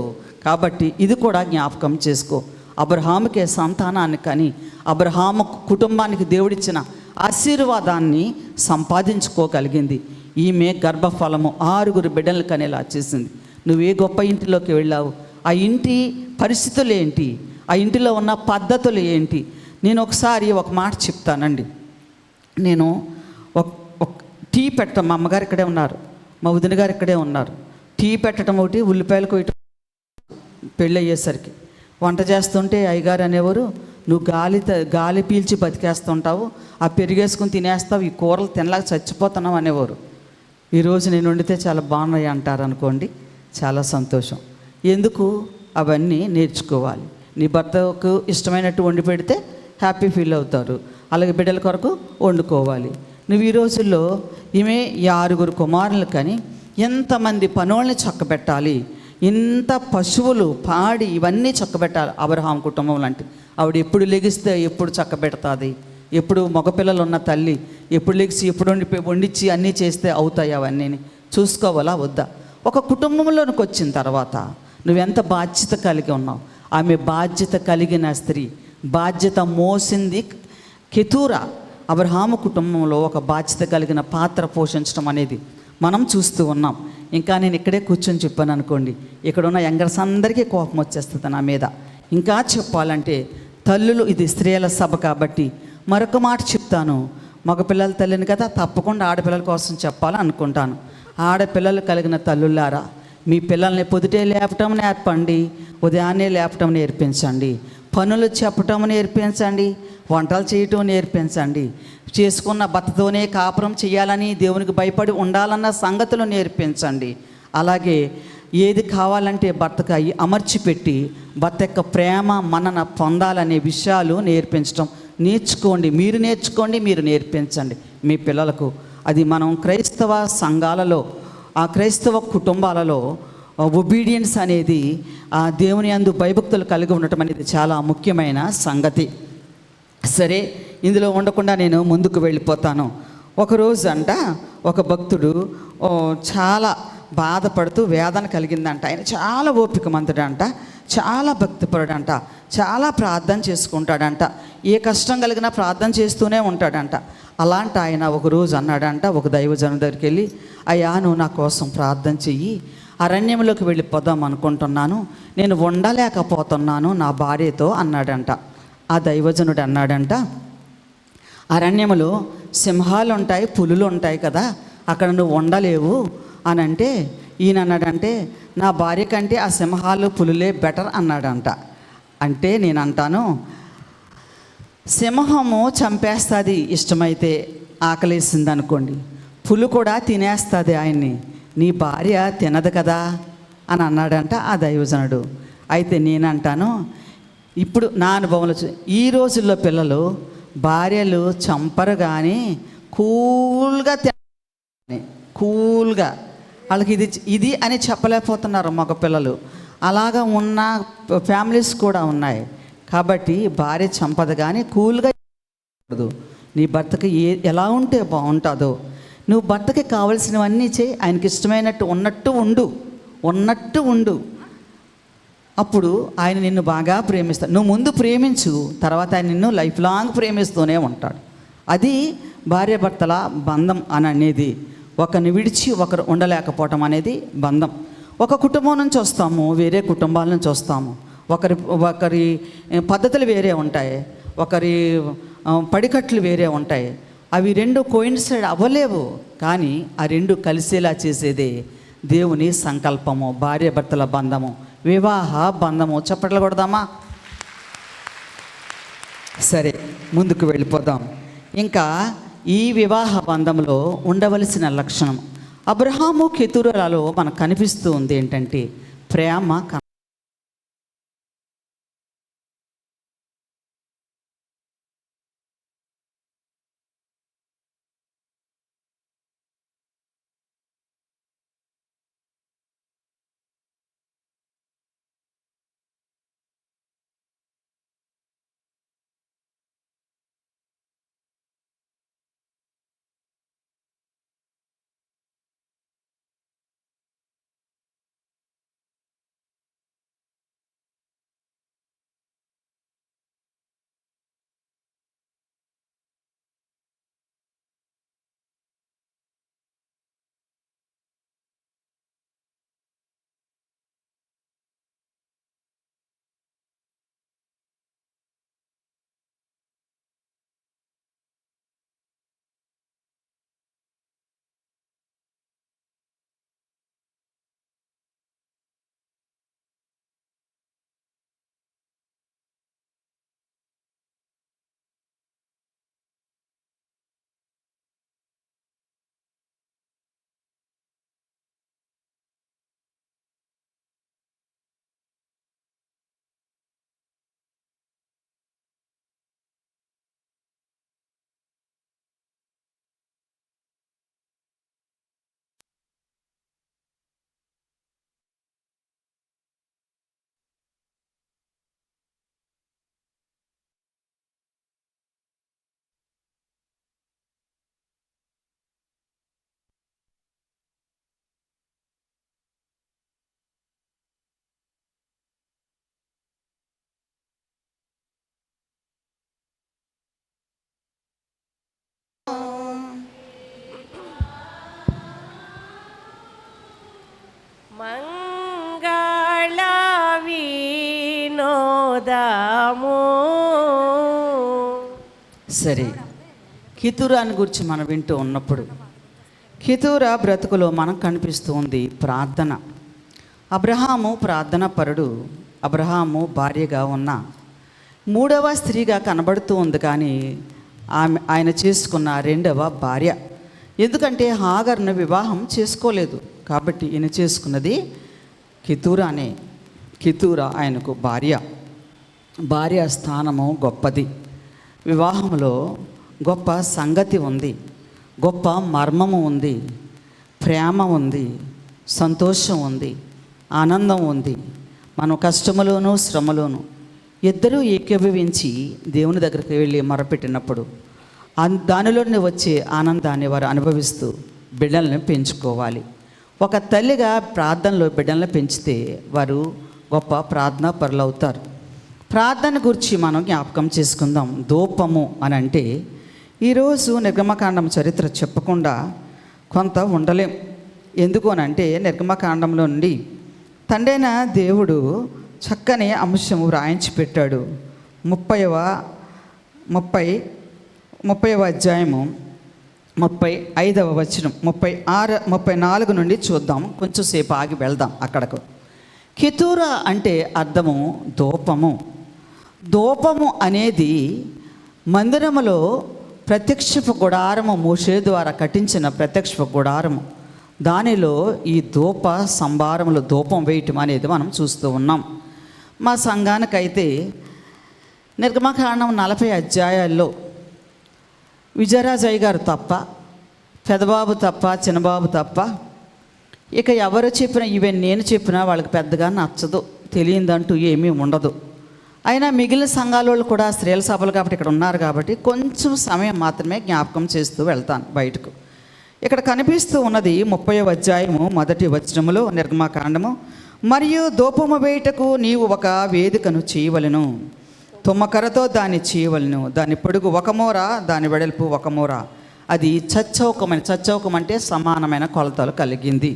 కాబట్టి ఇది కూడా జ్ఞాపకం చేసుకో. అబ్రహాముకే సంతానాన్ని కానీ అబ్రహాము కుటుంబానికి దేవుడిచ్చిన ఆశీర్వాదాన్ని సంపాదించుకోగలిగింది. ఈమె గర్భఫలము 6 బిడ్డలు కనేలా చేసింది. నువ్వు ఏ గొప్ప ఇంటిలోకి వెళ్ళావు? ఆ ఇంటి పరిస్థితులు ఏంటి? ఆ ఇంటిలో ఉన్న పద్ధతులు ఏంటి? నేను ఒకసారి ఒక మాట చెప్తానండి. నేను ఒక టీ మా అమ్మగారు ఇక్కడే ఉన్నారు, మా వదిన గారు ఇక్కడే ఉన్నారు. టీ పెట్టడం ఒకటి, ఉల్లిపాయలు కొయ్యటం. పెళ్ళి అయ్యేసరికి వంట చేస్తుంటే అయ్యగారు అనేవారు, నువ్వు గాలి పీల్చి బతికేస్తుంటావు, ఆ పెరిగేసుకుని తినేస్తావు, ఈ కూరలు తినలేక చచ్చిపోతున్నావు అనేవారు. ఈరోజు నేను వండితే చాలా బాగున్నాయి అంటారు అనుకోండి, చాలా సంతోషం. ఎందుకు? అవన్నీ నేర్చుకోవాలి. నీ భర్తకు ఇష్టమైనట్టు వండి పెడితే హ్యాపీ ఫీల్ అవుతారు. అలాగే బిడ్డల కొరకు వండుకోవాలి. నువ్వు ఈ రోజుల్లో ఈమె 6 కుమారులు కానీ ఎంతమంది పనుల్ని చక్కబెట్టాలి, ఇంత పశువులు పాడి ఇవన్నీ చక్కబెట్టాలి. అబ్రహాం కుటుంబం లాంటి ఆవిడ ఎప్పుడు లెగిస్తే ఎప్పుడు చక్కబెడతాది, ఎప్పుడు మగపిల్లలు ఉన్న తల్లి ఎప్పుడు లెగిసి ఎప్పుడు వండించి అన్నీ చేస్తే అవుతాయి. అవన్నీ చూసుకోవాలా వద్దా? ఒక కుటుంబంలోనికి వచ్చిన తర్వాత నువ్వెంత బాధ్యత కలిగి ఉన్నావు. ఆమె బాధ్యత కలిగిన స్త్రీ, బాధ్యత మోసింది కెతూరా. అబ్రహాము కుటుంబంలో ఒక బాధ్యత కలిగిన పాత్ర పోషించడం అనేది మనం చూస్తూ ఉన్నాం. ఇంకా నేను ఇక్కడే కూర్చొని చెప్పాను అనుకోండి, ఇక్కడ ఉన్న యంగర్స్ అందరికీ కోపం వచ్చేస్తుంది నా మీద. ఇంకా చెప్పాలంటే తల్లులు, ఇది స్త్రీల సభ కాబట్టి మరొక మాట చెప్తాను. మగపిల్లల తల్లిని కదా, తప్పకుండా ఆడపిల్లల కోసం చెప్పాలని అనుకుంటాను. ఆడపిల్లలు కలిగిన తల్లులారా, మీ పిల్లల్ని పొద్దుటే లేపటం నేర్పండి, ఉదయాన్నే లేపటం నేర్పించండి, పనులు చెప్పటం నేర్పించండి, వంటలు చేయటం నేర్పించండి, చేసుకున్న భర్తతోనే కాపురం చేయాలని దేవునికి భయపడి ఉండాలన్న సంగతులు నేర్పించండి. అలాగే ఏది కావాలంటే భర్తకు అమర్చిపెట్టి భర్త యొక్క ప్రేమ మనన పొందాలనే విషయాలు నేర్పించడం నేర్చుకోండి. మీరు నేర్చుకోండి, మీరు నేర్పించండి మీ పిల్లలకు. అది మనం క్రైస్తవ సంఘాలలో, ఆ క్రైస్తవ కుటుంబాలలో ఒబీడియన్స్ అనేది, ఆ దేవుని యందు భయభక్తులు కలిగి ఉండటం అనేది చాలా ముఖ్యమైన సంగతి. సరే, ఇందులో ఉండకుండా నేను ముందుకు వెళ్ళిపోతాను. ఒకరోజు అంట ఒక భక్తుడు చాలా బాధపడుతూ వేదన కలిగిందంట. ఆయన చాలా ఓపికమంతుడంట, చాలా భక్తిపరుడంట, చాలా ప్రార్థన చేసుకుంటాడంట, ఏ కష్టం కలిగినా ప్రార్థన చేస్తూనే ఉంటాడంట. అలాంటి ఆయన ఒకరోజు అన్నాడంట ఒక దైవజను దగ్గరికి వెళ్ళి, అయ్యా నువ్వు నా కోసం ప్రార్థన చెయ్యి, అరణ్యంలోకి వెళ్ళిపోదాం అనుకుంటున్నాను, నేను ఉండలేకపోతున్నాను నా భార్యతో అన్నాడంట. ఆ దైవజనుడు అన్నాడంట, అరణ్యములో సింహాలు ఉంటాయి, పులులు ఉంటాయి కదా, అక్కడ నువ్వు ఉండలేవు అని అంటే, ఈయన అన్నాడంటే, నా భార్య కంటే ఆ సింహాలు పులులే బెటర్ అన్నాడంట. అంటే నేను అంటాను, సింహము చంపేస్తుంది ఇష్టమైతే, ఆకలేసింది అనుకోండి, పులు కూడా తినేస్తుంది ఆయన్ని, నీ భార్య తినదు కదా అని అన్నాడంట ఆ దైవజనుడు. అయితే నేనంటాను, ఇప్పుడు నా అనుభవంలో ఈ రోజుల్లో పిల్లలు భార్యలు చంపరు కానీ కూల్గా కూల్గా వాళ్ళకి ఇది అని చెప్పలేకపోతున్నారు మగపిల్లలు. అలాగా ఉన్న ఫ్యామిలీస్ కూడా ఉన్నాయి. కాబట్టి భార్య చంపదు కానీ కూల్గా నీ భర్తకి ఎలా ఉంటే బాగుంటుందో, నువ్వు భర్తకి కావలసినవన్నీ చేయి, ఆయనకి ఇష్టమైనట్టు ఉన్నట్టు ఉండు. అప్పుడు ఆయన నిన్ను బాగా ప్రేమిస్తాడు. నువ్వు ముందు ప్రేమించు, తర్వాత ఆయన నిన్ను లైఫ్ లాంగ్ ప్రేమిస్తూనే ఉంటాడు. అది భార్యాభర్తల బంధం అని అనేది. ఒకరిని విడిచి ఒకరు ఉండలేకపోవటం అనేది బంధం. ఒక కుటుంబం నుంచి వస్తాము, వేరే కుటుంబాల నుంచి వస్తాము, ఒకరి పద్ధతులు వేరే ఉంటాయి, ఒకరి పడికట్లు వేరే ఉంటాయి. అవి రెండు కోయిన్సైడ్ అవ్వలేవు, కానీ ఆ రెండు కలిసేలా చేసేదే దేవుని సంకల్పము, భార్యాభర్తల బంధము, వివాహ బంధము. చప్పట్లు కొడదామా? సరే, ముందుకు వెళ్ళిపోదాం. ఇంకా ఈ వివాహ బంధంలో ఉండవలసిన లక్షణం అబ్రహాము కెతూరాలో మనకు కనిపిస్తూ ఉంది ఏంటంటే ప్రేమ. మంగళ వినోదము. సరే, కితురాని గురించి మనం వింటూ ఉన్నప్పుడు కితురా బ్రతుకులో మనకు కనిపిస్తూ ఉంది ప్రార్థన. అబ్రహాము ప్రార్థన పరుడు. అబ్రహాము భార్యగా ఉన్న మూడవ స్త్రీగా కనబడుతూ ఉంది, కానీ ఆయన చేసుకున్న రెండవ భార్య. ఎందుకంటే హాగర్ను వివాహం చేసుకోలేదు కాబట్టి ఈయన చేసుకున్నది కితురానే. కితురా ఆయనకు భార్య. భార్య స్థానము గొప్పది. వివాహంలో గొప్ప సంగతి ఉంది, గొప్ప మర్మము ఉంది, ప్రేమ ఉంది, సంతోషం ఉంది, ఆనందం ఉంది. మనం కష్టములోను శ్రమలోను ఇద్దరూ ఏకీభవించి దేవుని దగ్గరికి వెళ్ళి మొరపెట్టినప్పుడు దానిలోనే వచ్చే ఆనందాన్ని వారు అనుభవిస్తూ బిడ్డలను పెంచుకోవాలి. ఒక తల్లిగా ప్రార్థనలో బిడ్డలను పెంచితే వారు గొప్ప ప్రార్థనా పరులు అవుతారు. ప్రార్థన గురించి మనం జ్ఞాపకం చేసుకుందాం. ధూపము అని అంటే ఈరోజు నిర్గమకాండం చరిత్ర చెప్పకుండా కొంత ఉండలేం. ఎందుకు అని అంటే నిర్గమకాండంలో నుండి తండ్రైన దేవుడు చక్కని అంశము వ్రాయించి పెట్టాడు. 30వ అధ్యాయము 35వ వచనం 34 నుండి చూద్దాం. కొంచెం సేపు ఆగి వెళ్దాం అక్కడకు. కితురా అంటే అర్థము ధూపము. ధూపము అనేది మందిరములో ప్రత్యక్షపు గుడారము, మోషే ద్వారా కట్టించిన ప్రత్యక్షపు గుడారము. దానిలో ఈ ధూప సంభారములు ధూపం వేయటం అనేది మనం చూస్తూ ఉన్నాం. మా సంఘానికైతే నిర్గమకాండం 40 అధ్యాయాల్లో విజయరాజయ్య గారు తప్ప, పెదబాబు తప్ప, చిన్నబాబు తప్ప ఇక ఎవరు చెప్పినా, ఈవెన్ నేను చెప్పినా వాళ్ళకి పెద్దగా నచ్చదు, తెలియదంటూ ఏమీ ఉండదు. అయినా మిగిలిన సంఘాల వాళ్ళు కూడా స్త్రీల సభలు కాబట్టి ఇక్కడ ఉన్నారు కాబట్టి కొంచెం సమయం మాత్రమే జ్ఞాపకం చేస్తూ వెళ్తాను బయటకు. ఇక్కడ కనిపిస్తూ ఉన్నది 30వ అధ్యాయము 1వ వచనములో నిర్గమకాండము. మరియు ధూపము వేయుటకు నీవు ఒక వేదికను చేయవలెను, తుమ్మకరతో దాన్ని చేయవలెను. దాని పొడుగు 1 మూర, దాని వెడల్పు 1 మూర. అది చచ్చౌకం అంటే సమానమైన కొలతలు కలిగింది.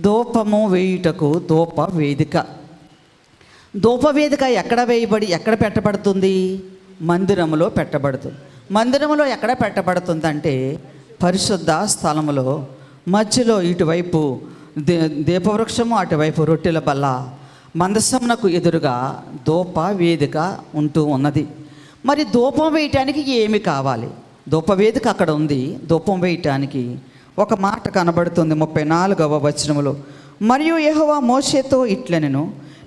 ధూపము వేయుటకు ధూప వేదిక. ధూపవేదిక ఎక్కడ పెట్టబడుతుంది? మందిరములో పెట్టబడుతుంది. మందిరములో ఎక్కడ పెట్టబడుతుందంటే పరిశుద్ధ స్థలములో మధ్యలో ఇటువైపు దీపవృక్షము, అటువైపు రొట్టెల బల్ల, మందసమునకు ఎదురుగా ధూప వేదిక ఉంటూ ఉన్నది. మరి ధూపం వేయటానికి ఏమి కావాలి? ధూపవేదిక అక్కడ ఉంది. ధూపం వేయటానికి ఒక మాట కనబడుతుంది 34వ వచనములో. మరియు యెహోవా మోషేతో ఇట్లనెను,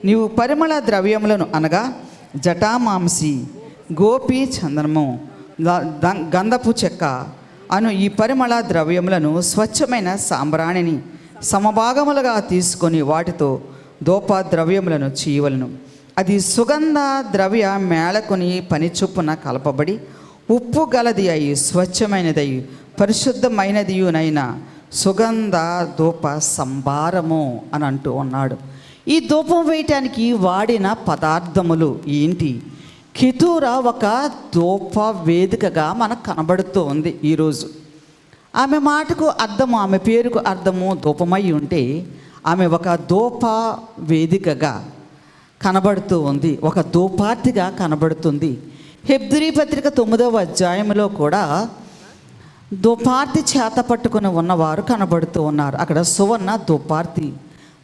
నీవు పరిమళ ద్రవ్యములను అనగా జటామాంసి, గోపి, చందనము, గంధపు చెక్క అను ఈ పరిమళ ద్రవ్యములను స్వచ్ఛమైన సాంబ్రాణిని సమభాగములుగా తీసుకొని వాటితో ధూప ద్రవ్యములను చేయవలను. అది సుగంధ ద్రవ్య మేళకుని పని చొప్పున కలపబడి ఉప్పు గలది అయి స్వచ్ఛమైనదై పరిశుద్ధమైనదియునైన సుగంధ ధూప సంభారము అని అంటూ ఉన్నాడు. ఈ ధూపం వేయటానికి వాడిన పదార్థములు ఏంటి? కితురా ఒక ధూప వేదికగా మనకు కనబడుతూ ఉంది ఈరోజు. ఆమె మాటకు అర్థము, ఆమె పేరుకు అర్థము ధూపమై ఉంటే ఆమె ఒక ధూప వేదికగా కనబడుతూ ఉంది, ఒక ధూపార్తిగా కనబడుతుంది. హెబ్రీ పత్రిక 9వ అధ్యాయంలో కూడా ధూపార్తి చేత పట్టుకుని ఉన్నవారు కనబడుతూ ఉన్నారు. అక్కడ సువర్ణ ధూపార్తి.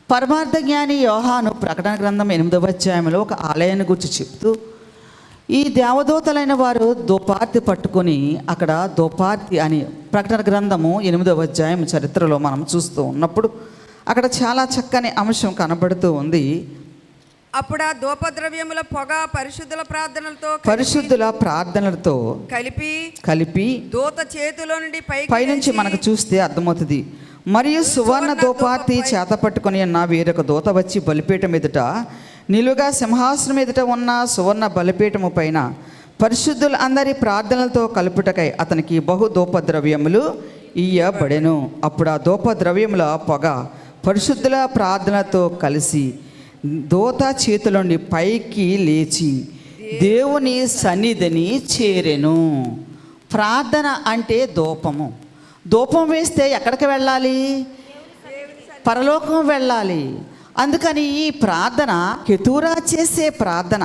పరమార్థ జ్ఞాని యోహాను ప్రకటన గ్రంథం 8వ అధ్యాయంలో ఒక ఆలయాన్ని గురించి చెప్తూ ఈ దేవదూతలైన వారు ధూపార్తి పట్టుకొని అక్కడ ధూపార్తి అని ప్రకటన గ్రంథము 8వ అధ్యాయం చరిత్రలో మనం చూస్తూ ఉన్నప్పుడు అక్కడ చాలా చక్కని అంశం కనబడుతూ ఉంది. అప్పుడు ఆ ధూపద్రవ్యముల పొగ పరిశుద్ధుల ప్రార్థనలతో కలిపి దూత చేతిలో నుండి పైనుంచి మనకు చూస్తే అర్థమవుతుంది. మరియు సువర్ణ ధూపార్తి చేత పట్టుకొని ఉన్న వేరొక దూత వచ్చి బలిపీఠం ఎదుట నిలువుగా సింహాసనం ఎదుట ఉన్న సువర్ణ బలిపీఠము పైన పరిశుద్ధుల అందరి ప్రార్థనలతో కలుపుటకై అతనికి బహు ధూపద్రవ్యములు ఇయ్యబడెను. అప్పుడు ఆ ధూపద్రవ్యముల పొగ పరిశుద్ధుల ప్రార్థనలతో కలిసి దూత చేతిలోని పైకి లేచి దేవుని సన్నిధిని చేరెను. ప్రార్థన అంటే ధూపము. ధూపం వేస్తే ఎక్కడికి వెళ్ళాలి? పరలోకం వెళ్ళాలి. అందుకని ఈ ప్రార్థన, కెతూరా చేసే ప్రార్థన,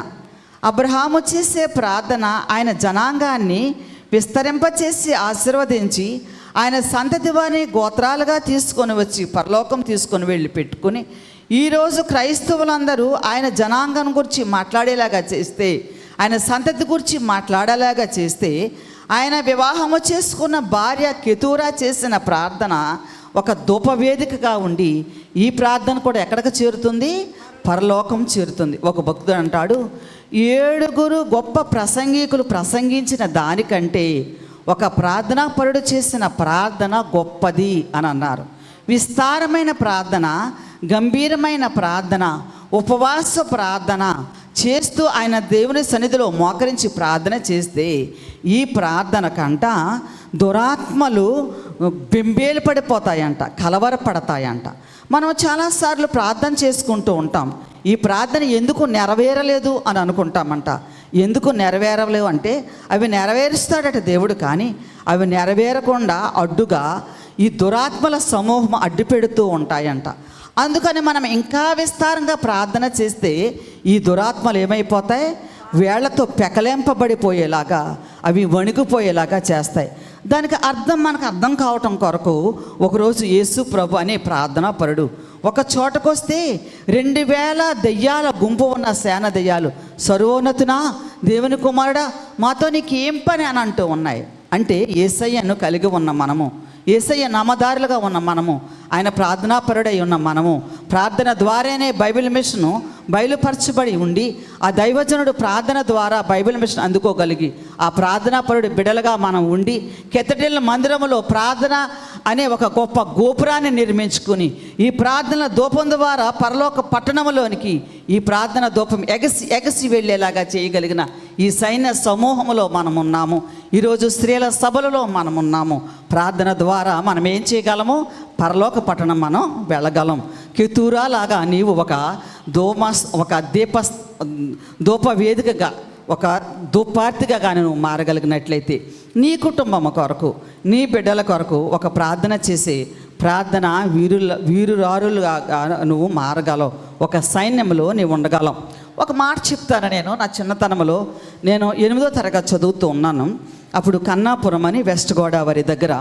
అబ్రహాము చేసే ప్రార్థన, ఆయన జనాంగాన్ని విస్తరింపచేసి ఆశీర్వదించి ఆయన సంతతి వారిని గోత్రాలుగా తీసుకొని వచ్చి పరలోకం తీసుకొని వెళ్ళి పెట్టుకుని ఈరోజు క్రైస్తవులందరూ ఆయన జనాంగం గురించి మాట్లాడేలాగా చేస్తే, ఆయన సంతతి గురించి మాట్లాడేలాగా చేస్తే, ఆయన వివాహము చేసుకున్న భార్య కెతూరా చేసిన ప్రార్థన ఒక ధూపవేదికగా ఉండి ఈ ప్రార్థన కూడా ఎక్కడికి చేరుతుంది? పరలోకం చేరుతుంది. ఒక భక్తుడు అంటాడు, 7 గొప్ప ప్రసంగికులు ప్రసంగించిన దానికంటే ఒక ప్రార్థనాపరుడు చేసిన ప్రార్థన గొప్పది అని అన్నారు. విస్తారమైన ప్రార్థన, గంభీరమైన ప్రార్థన, ఉపవాస ప్రార్థన చేస్తూ ఆయన దేవుని సన్నిధిలో మోకరించి ప్రార్థన చేస్తే ఈ ప్రార్థన కంట దురాత్మలు బెంబేలు పడిపోతాయంట, కలవరపడతాయంట. మనం చాలాసార్లు ప్రార్థన చేసుకుంటూ ఉంటాం, ఈ ప్రార్థన ఎందుకు నెరవేరలేదు అని అనుకుంటామంట. ఎందుకు నెరవేరలేవు అంటే అవి నెరవేరుస్తాడట దేవుడు, కానీ అవి నెరవేరకుండా అడ్డుగా ఈ దురాత్మల సమూహం అడ్డు పెడుతూ ఉంటాయంట. అందుకని మనం ఇంకా విస్తారంగా ప్రార్థన చేస్తే ఈ దురాత్మలు ఏమైపోతాయి? వేళ్లతో పెకలింపబడిపోయేలాగా, అవి వణికిపోయేలాగా చేస్తాయి. దానికి అర్థం మనకు అర్థం కావటం కొరకు ఒకరోజు యేసు ప్రభు అనే ప్రార్థనా పరుడు ఒక చోటకొస్తే 2000 దెయ్యాల గుంపు ఉన్న సేన దెయ్యాలు, సర్వోన్నతునా, దేవుని కుమారుడా, మాతో నీకు ఏం పని అని అంటూ ఉన్నాయి. అంటే యేసయ్యను కలిగి ఉన్న మనము, యేసయ్య నామధారులుగా ఉన్న మనము, ఆయన ప్రార్థనాపరుడై ఉన్న మనము, ప్రార్థన ద్వారానే బైబిల్ మిషను బయలుపరచబడి ఉండి ఆ దైవజనుడు ప్రార్థన ద్వారా బైబిల్ మిషన్ అందుకోగలిగి ఆ ప్రార్థనాపరుడు బిడలుగా మనం ఉండి కెథడ్రల్ మందిరములో ప్రార్థన అనే ఒక గొప్ప గోపురాన్ని నిర్మించుకుని ఈ ప్రార్థన ధూపం ద్వారా పరలోక పట్టణంలోనికి ఈ ప్రార్థన ధూపం ఎగసి వెళ్ళేలాగా చేయగలిగిన ఈ సైన్య సమూహంలో మనం ఉన్నాము. ఈరోజు స్త్రీల సభలలో మనం ఉన్నాము. ప్రార్థన ద్వారా మనం ఏం చేయగలము? పరలోక పట్టణం మనం వెళ్ళగలం. కెతూరా లాగా నీవు ఒక ధూప వేదికగా, ఒక ధూపార్తిగా కానీ నువ్వు మారగలిగినట్లయితే నీ కుటుంబం కొరకు, నీ బిడ్డల కొరకు ఒక ప్రార్థన చేసే ప్రార్థన వీరురారులుగా నువ్వు మారగలవు. ఒక సైన్యంలో నీవు ఉండగలవు. ఒక మాట చెప్తాను. నా చిన్నతనంలో నేను 8వ తరగతి చదువుతూ ఉన్నాను. అప్పుడు కన్నాపురం అని వెస్ట్ గోదావరి దగ్గర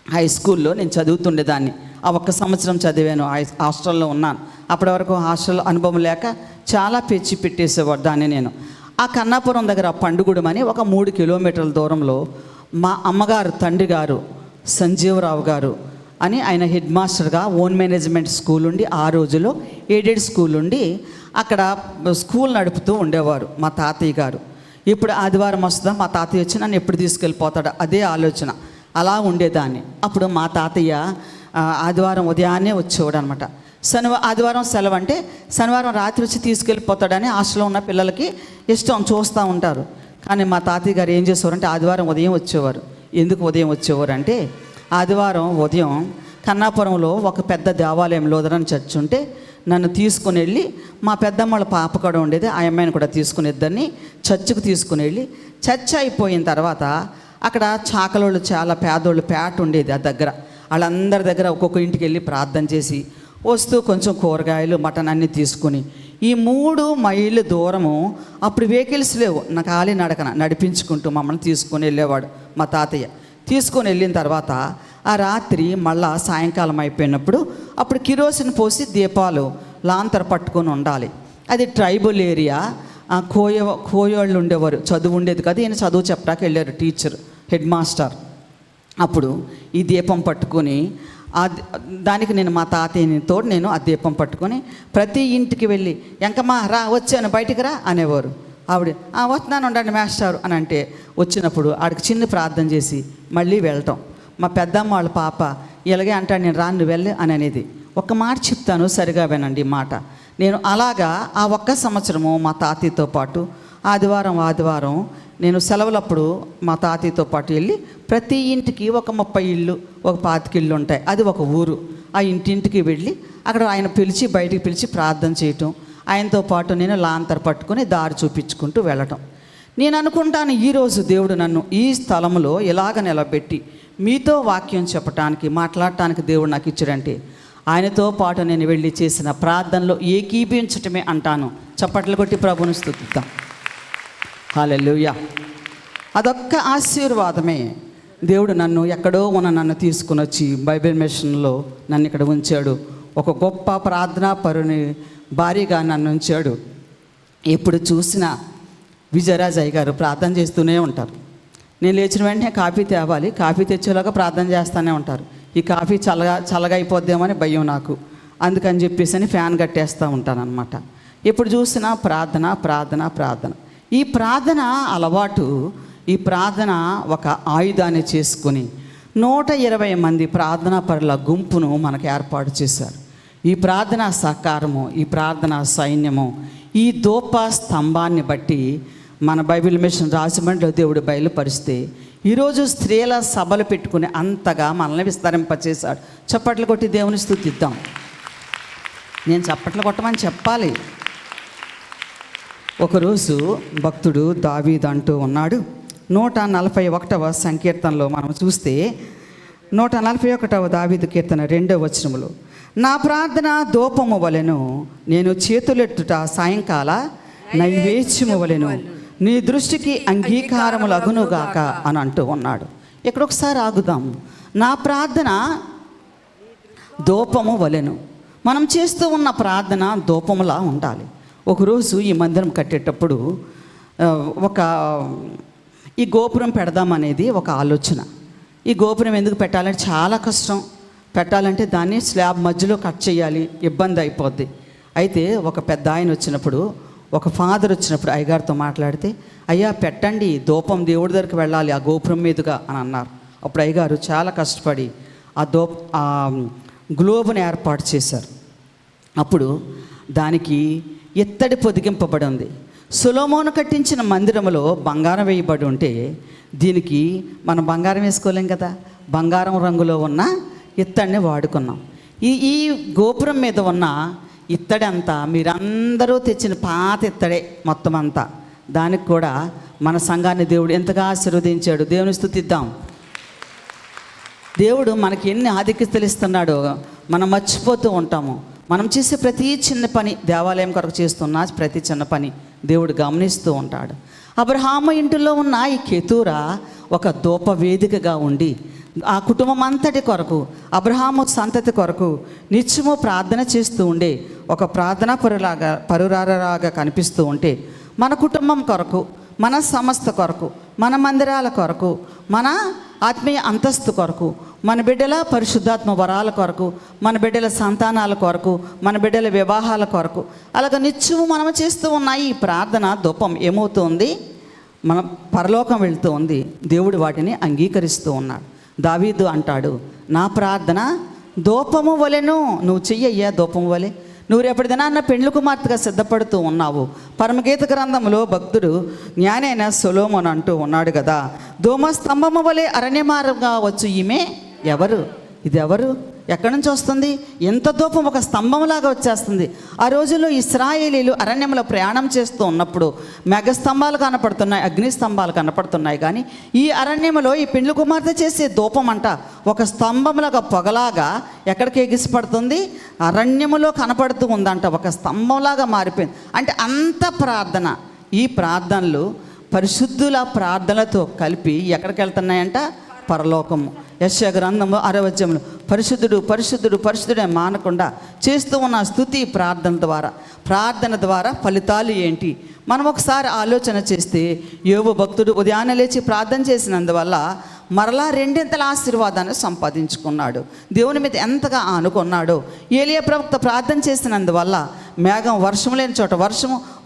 హై స్కూల్లో నేను చదువుతుండేదాన్ని. ఆ 1 సంవత్సరం చదివాను, హాస్టల్లో ఉన్నాను. అప్పటి వరకు హాస్టల్ అనుభవం లేక చాలా పెంచి పెట్టేసేవాడు దాన్ని నేను. ఆ కన్నాపురం దగ్గర పండుగూడెం అని ఒక 3 కిలోమీటర్ల దూరంలో మా అమ్మగారు తండ్రి గారు సంజీవరావు గారు అని ఆయన హెడ్ మాస్టర్గా ఓన్ మేనేజ్మెంట్ స్కూల్ ఉండి, ఆ రోజులో ఎయిడెడ్ స్కూల్ ఉండి అక్కడ స్కూల్ నడుపుతూ ఉండేవారు మా తాతయ్య గారు. ఇప్పుడు ఆదివారం వస్తుందా, మా తాతయ్య వచ్చి నన్ను ఎప్పుడు తీసుకెళ్ళిపోతాడు, అదే ఆలోచన. అలా ఉండేదాన్ని. అప్పుడు మా తాతయ్య ఆదివారం ఉదయాన్నే వచ్చేవాడు అనమాట. ఆదివారం సెలవు అంటే శనివారం రాత్రి వచ్చి తీసుకెళ్ళిపోతాడని హాస్టల్లో ఉన్న పిల్లలకి ఇష్టం, చూస్తూ ఉంటారు. కానీ మా తాతయ్య గారు ఏం చేసేవారంటే ఆదివారం ఉదయం వచ్చేవారు. ఎందుకు ఉదయం వచ్చేవారు అంటే ఆదివారం ఉదయం కన్నాపురంలో ఒక పెద్ద దేవాలయం లోదరని చర్చ్ ఉంటే నన్ను తీసుకుని వెళ్ళి, మా పెద్దమ్మల పాప కూడా ఉండేది, ఆ అమ్మాయిని కూడా తీసుకుని ఇద్దరిని చర్చికి తీసుకుని వెళ్ళి, చర్చ్ అయిపోయిన తర్వాత అక్కడ చాకలోళ్ళు చాలా పేదోళ్ళు పేట ఉండేది ఆ దగ్గర. వాళ్ళందరి దగ్గర ఒక్కొక్క ఇంటికి వెళ్ళి ప్రార్థన చేసి వస్తూ కొంచెం కూరగాయలు మటన్ అన్నీ తీసుకుని ఈ 3 మైళ్ళు దూరము, అప్పుడు వెహికల్స్ లేవు, నా ఖాళీ నడకన నడిపించుకుంటూ మమ్మల్ని తీసుకొని వెళ్ళేవాడు మా తాతయ్య. తీసుకొని వెళ్ళిన తర్వాత ఆ రాత్రి మళ్ళా సాయంకాలం అయిపోయినప్పుడు అప్పుడు కిరోసిన్ పోసి దీపాలు లాంతర పట్టుకొని ఉండాలి. అది ట్రైబల్ ఏరియా. కోయోళ్ళు ఉండేవారు, చదువు ఉండేది కదా. ఈయన చదువు చెప్పడానికి వెళ్ళారు టీచర్, హెడ్ మాస్టర్. అప్పుడు ఈ దీపం పట్టుకొని దానికి నేను మా తాతయ్యతో నేను ఆ దీపం పట్టుకొని ప్రతి ఇంటికి వెళ్ళి, ఎంకమ్మా రా, వచ్చాను బయటికి రా అనేవారు. ఆవిడ వస్తున్నాను ఉండండి మాస్టర్ అని అంటే వచ్చినప్పుడు ఆడికి చిన్న ప్రార్థన చేసి మళ్ళీ వెళ్ళటం. మా పెద్దమ్మ వాళ్ళ పాప ఇలాగే అంటాడు, నేను రాను వెళ్ళి అని అనేది. ఒక మాట చెప్తాను, సరిగా వినండి ఈ మాట. నేను అలాగా ఆ 1 సంవత్సరము మా తాతయ్యతో పాటు ఆదివారం నేను సెలవులప్పుడు మా తాతయ్యతో పాటు వెళ్ళి ప్రతి ఇంటికి ఒక 30 ఇళ్ళు, ఒక 25 ఇళ్ళు ఉంటాయి, అది ఒక ఊరు. ఆ ఇంటింటికి వెళ్ళి అక్కడ ఆయన పిలిచి బయటికి పిలిచి ప్రార్థన చేయటం, ఆయనతో పాటు నేను లాంతర్ పట్టుకొని దారి చూపించుకుంటూ వెళ్ళటం. నేను అనుకుంటాను, ఈరోజు దేవుడు నన్ను ఈ స్థలంలో ఇలాగ నిలబెట్టి మీతో వాక్యం చెప్పటానికి, మాట్లాడటానికి దేవుడు నాకు ఇచ్చాడంటే ఆయనతో పాటు నేను వెళ్ళి చేసిన ప్రార్థనలో ఏకీభవించటమే అంటాను. చప్పట్లు కొట్టి ప్రభువుని స్తుతిద్దాం. హల్లెలూయా. అదొక్క ఆశీర్వాదమే. దేవుడు ఎక్కడో నన్ను తీసుకుని వచ్చి బైబిల్ మిషన్లో నన్ను ఇక్కడ ఉంచాడు. ఒక గొప్ప ప్రార్థనా పరుని భారీగా నన్ను ఉంచాడు. ఎప్పుడు చూసినా విజయరాజయ్య గారు ప్రార్థన చేస్తూనే ఉంటారు. నేను లేచిన వెంటనే కాఫీ తేవాలి, కాఫీ తెచ్చేలాగా ప్రార్థన చేస్తూనే ఉంటారు. ఈ కాఫీ చల్లగా అయిపోద్దేమో అని భయం నాకు. అందుకని చెప్పేసి ఫ్యాన్ కట్టేస్తూ ఉంటాను అనమాట. ఎప్పుడు చూసినా ప్రార్థన ప్రార్థన ప్రార్థన. ఈ ప్రార్థన అలవాటు, ఈ ప్రార్థన ఒక ఆయుధాన్ని చేసుకుని 120 మంది ప్రార్థనా పరుల గుంపును మనకు ఏర్పాటు చేశారు. ఈ ప్రార్థనా సహకారము, ఈ ప్రార్థనా సైన్యము, ఈ ధూప స్తంభాన్ని బట్టి మన బైబిల్ మిషన్ రాజమండ్రిలో దేవుడు బయలుపరిస్తే ఈరోజు స్త్రీల సభలు పెట్టుకుని అంతగా మనల్ని విస్తరింపచేశాడు. చప్పట్లు కొట్టి దేవుని స్తుతిద్దాం. నేను చప్పట్లు కొట్టమని చెప్పాలి. ఒకరోజు భక్తుడు దావీదు అంటూ ఉన్నాడు. 141వ సంకీర్తనలో మనం చూస్తే 141వ దావీదు కీర్తన 2వ వచనములో, నా ప్రార్థన ధూపము వలెను, నేను చేతులెట్టుట సాయంకాల నైవేద్యము వలెను, నీ దృష్టికి అంగీకారములు అగునుగాక అని అంటూ ఉన్నాడు. ఇక్కడ ఒకసారి ఆగుదాం. నా ప్రార్థన ధూపము వలెను. మనం చేస్తూ ఉన్న ప్రార్థన ధూపములా ఉండాలి. ఒకరోజు ఈ మందిరం కట్టేటప్పుడు ఈ గోపురం పెడదామనేది ఒక ఆలోచన. ఈ గోపురం ఎందుకు పెట్టాలంటే చాలా కష్టం. పెట్టాలంటే దాన్ని స్లాబ్ మధ్యలో కట్ చేయాలి, ఇబ్బంది అయిపోద్ది. అయితే ఒక పెద్ద ఆయన వచ్చినప్పుడు, ఒక ఫాదర్ వచ్చినప్పుడు అయ్యగారితో మాట్లాడితే, అయ్యా పెట్టండి, ధూపం దేవుడి దగ్గరికి వెళ్ళాలి ఆ గోపురం మీదుగా అని అన్నారు. అప్పుడు అయ్యగారు చాలా కష్టపడి ఆ గ్లోబుని ఏర్పాటు చేశారు. అప్పుడు దానికి ఎత్తడి పొదిగింపబడి ఉంది. సొలొమోను కట్టించిన మందిరంలో బంగారం వేయబడి ఉంటే దీనికి మనం బంగారం వేసుకోలేం కదా, బంగారం రంగులో ఉన్న ఇత్తడిని వాడుకున్నాం. ఈ గోపురం మీద ఉన్న ఇత్తడి అంతా మీరందరూ తెచ్చిన పాత ఇత్తడే మొత్తం అంతా. దానికి కూడా మన సంఘాన్ని దేవుడు ఎంతగా ఆశీర్వదించాడు. దేవుని స్తుతిద్దాం. దేవుడు మనకి ఎన్ని ఆధిక్యతలు ఇస్తున్నాడో మనం మర్చిపోతూ ఉంటాము. మనం చేసే ప్రతి చిన్న పని, దేవాలయం కొరకు చేస్తున్న ప్రతి చిన్న పని దేవుడు గమనిస్తూ ఉంటాడు. అబ్రహాము ఇంటిలో ఉన్న ఈ కెతూరా ఒక ధూప వేదికగా ఉండి ఆ కుటుంబం అంతటి కొరకు, అబ్రహాము సంతతి కొరకు నిత్యము ప్రార్థన చేస్తూ ఉండే ఒక ప్రార్థనా పరురారలాగా కనిపిస్తూ ఉంటే, మన కుటుంబం కొరకు, మన సంస్థ కొరకు, మన మందిరాల కొరకు, మన ఆత్మీయ అంతస్తు కొరకు, మన బిడ్డల పరిశుద్ధాత్మ వరాల కొరకు, మన బిడ్డల సంతానాల కొరకు, మన బిడ్డల వివాహాల కొరకు, అలాగ నిత్యము మనం చేస్తూ ఉన్న ఈ ప్రార్థన ధూపం ఏమవుతుంది, మన పరలోకం వెళుతూ ఉంది. దేవుడు వాటిని అంగీకరిస్తూ ఉన్నాడు. దావీదు అంటాడు, నా ప్రార్థన ధూపము వలెను. నువ్వు చెయ్యయ్యా ధూపము వలె. నువ్వు రేపటిదినా పెండ్లి కుమార్తెగా సిద్ధపడుతూ ఉన్నావు. పరమగీత గ్రంథంలో భక్తుడు జ్ఞానైన సొలొమోను అంటూ ఉన్నాడు కదా, ధూమ స్తంభము వలె అరణ్యమార్గంగా వచ్చు ఈమె ఎవరు? ఇది ఎవరు? ఎక్కడి నుంచి వస్తుంది? ఎంత ధూపం ఒక స్తంభంలాగా వచ్చేస్తుంది. ఆ రోజుల్లో ఇశ్రాయేలీలు అరణ్యంలో ప్రయాణం చేస్తూ ఉన్నప్పుడు మేఘస్తంభాలు కనపడుతున్నాయి, అగ్ని స్తంభాలు కనపడుతున్నాయి. కానీ ఈ అరణ్యంలో ఈ పెండ్లి కుమార్తె చేసే ధూపం అంట ఒక స్తంభంలాగా పొగలాగా ఎక్కడికి ఎగిసిపడుతుంది, అరణ్యములో కనపడుతూ ఉందంట. ఒక స్తంభంలాగా మారిపోయింది. అంటే అంత ప్రార్థన. ఈ ప్రార్థనలు పరిశుద్ధుల ప్రార్థనలతో కలిపి ఎక్కడికి వెళ్తున్నాయంట? పరలోకము. యెషయా గ్రంథము 6వ అధ్యాయంలో పరిశుద్ధుడు పరిశుద్ధుడు పరిశుద్ధుడే మానకుండా చేస్తూ ఉన్న స్తుతి ప్రార్థన ద్వారా ఫలితాలు ఏంటి? మనం ఒకసారి ఆలోచన చేస్తే, యోబు భక్తుడు ఉదయాన్నే లేచి ప్రార్థన చేసినందువల్ల మరలా 2 ఆశీర్వాదాన్ని సంపాదించుకున్నాడు. దేవుని మీద ఎంతగా ఆనుకున్నాడో. ఏలియా ప్రవక్త ప్రార్థన చేసినందువల్ల మేఘం వర్షం లేని చోట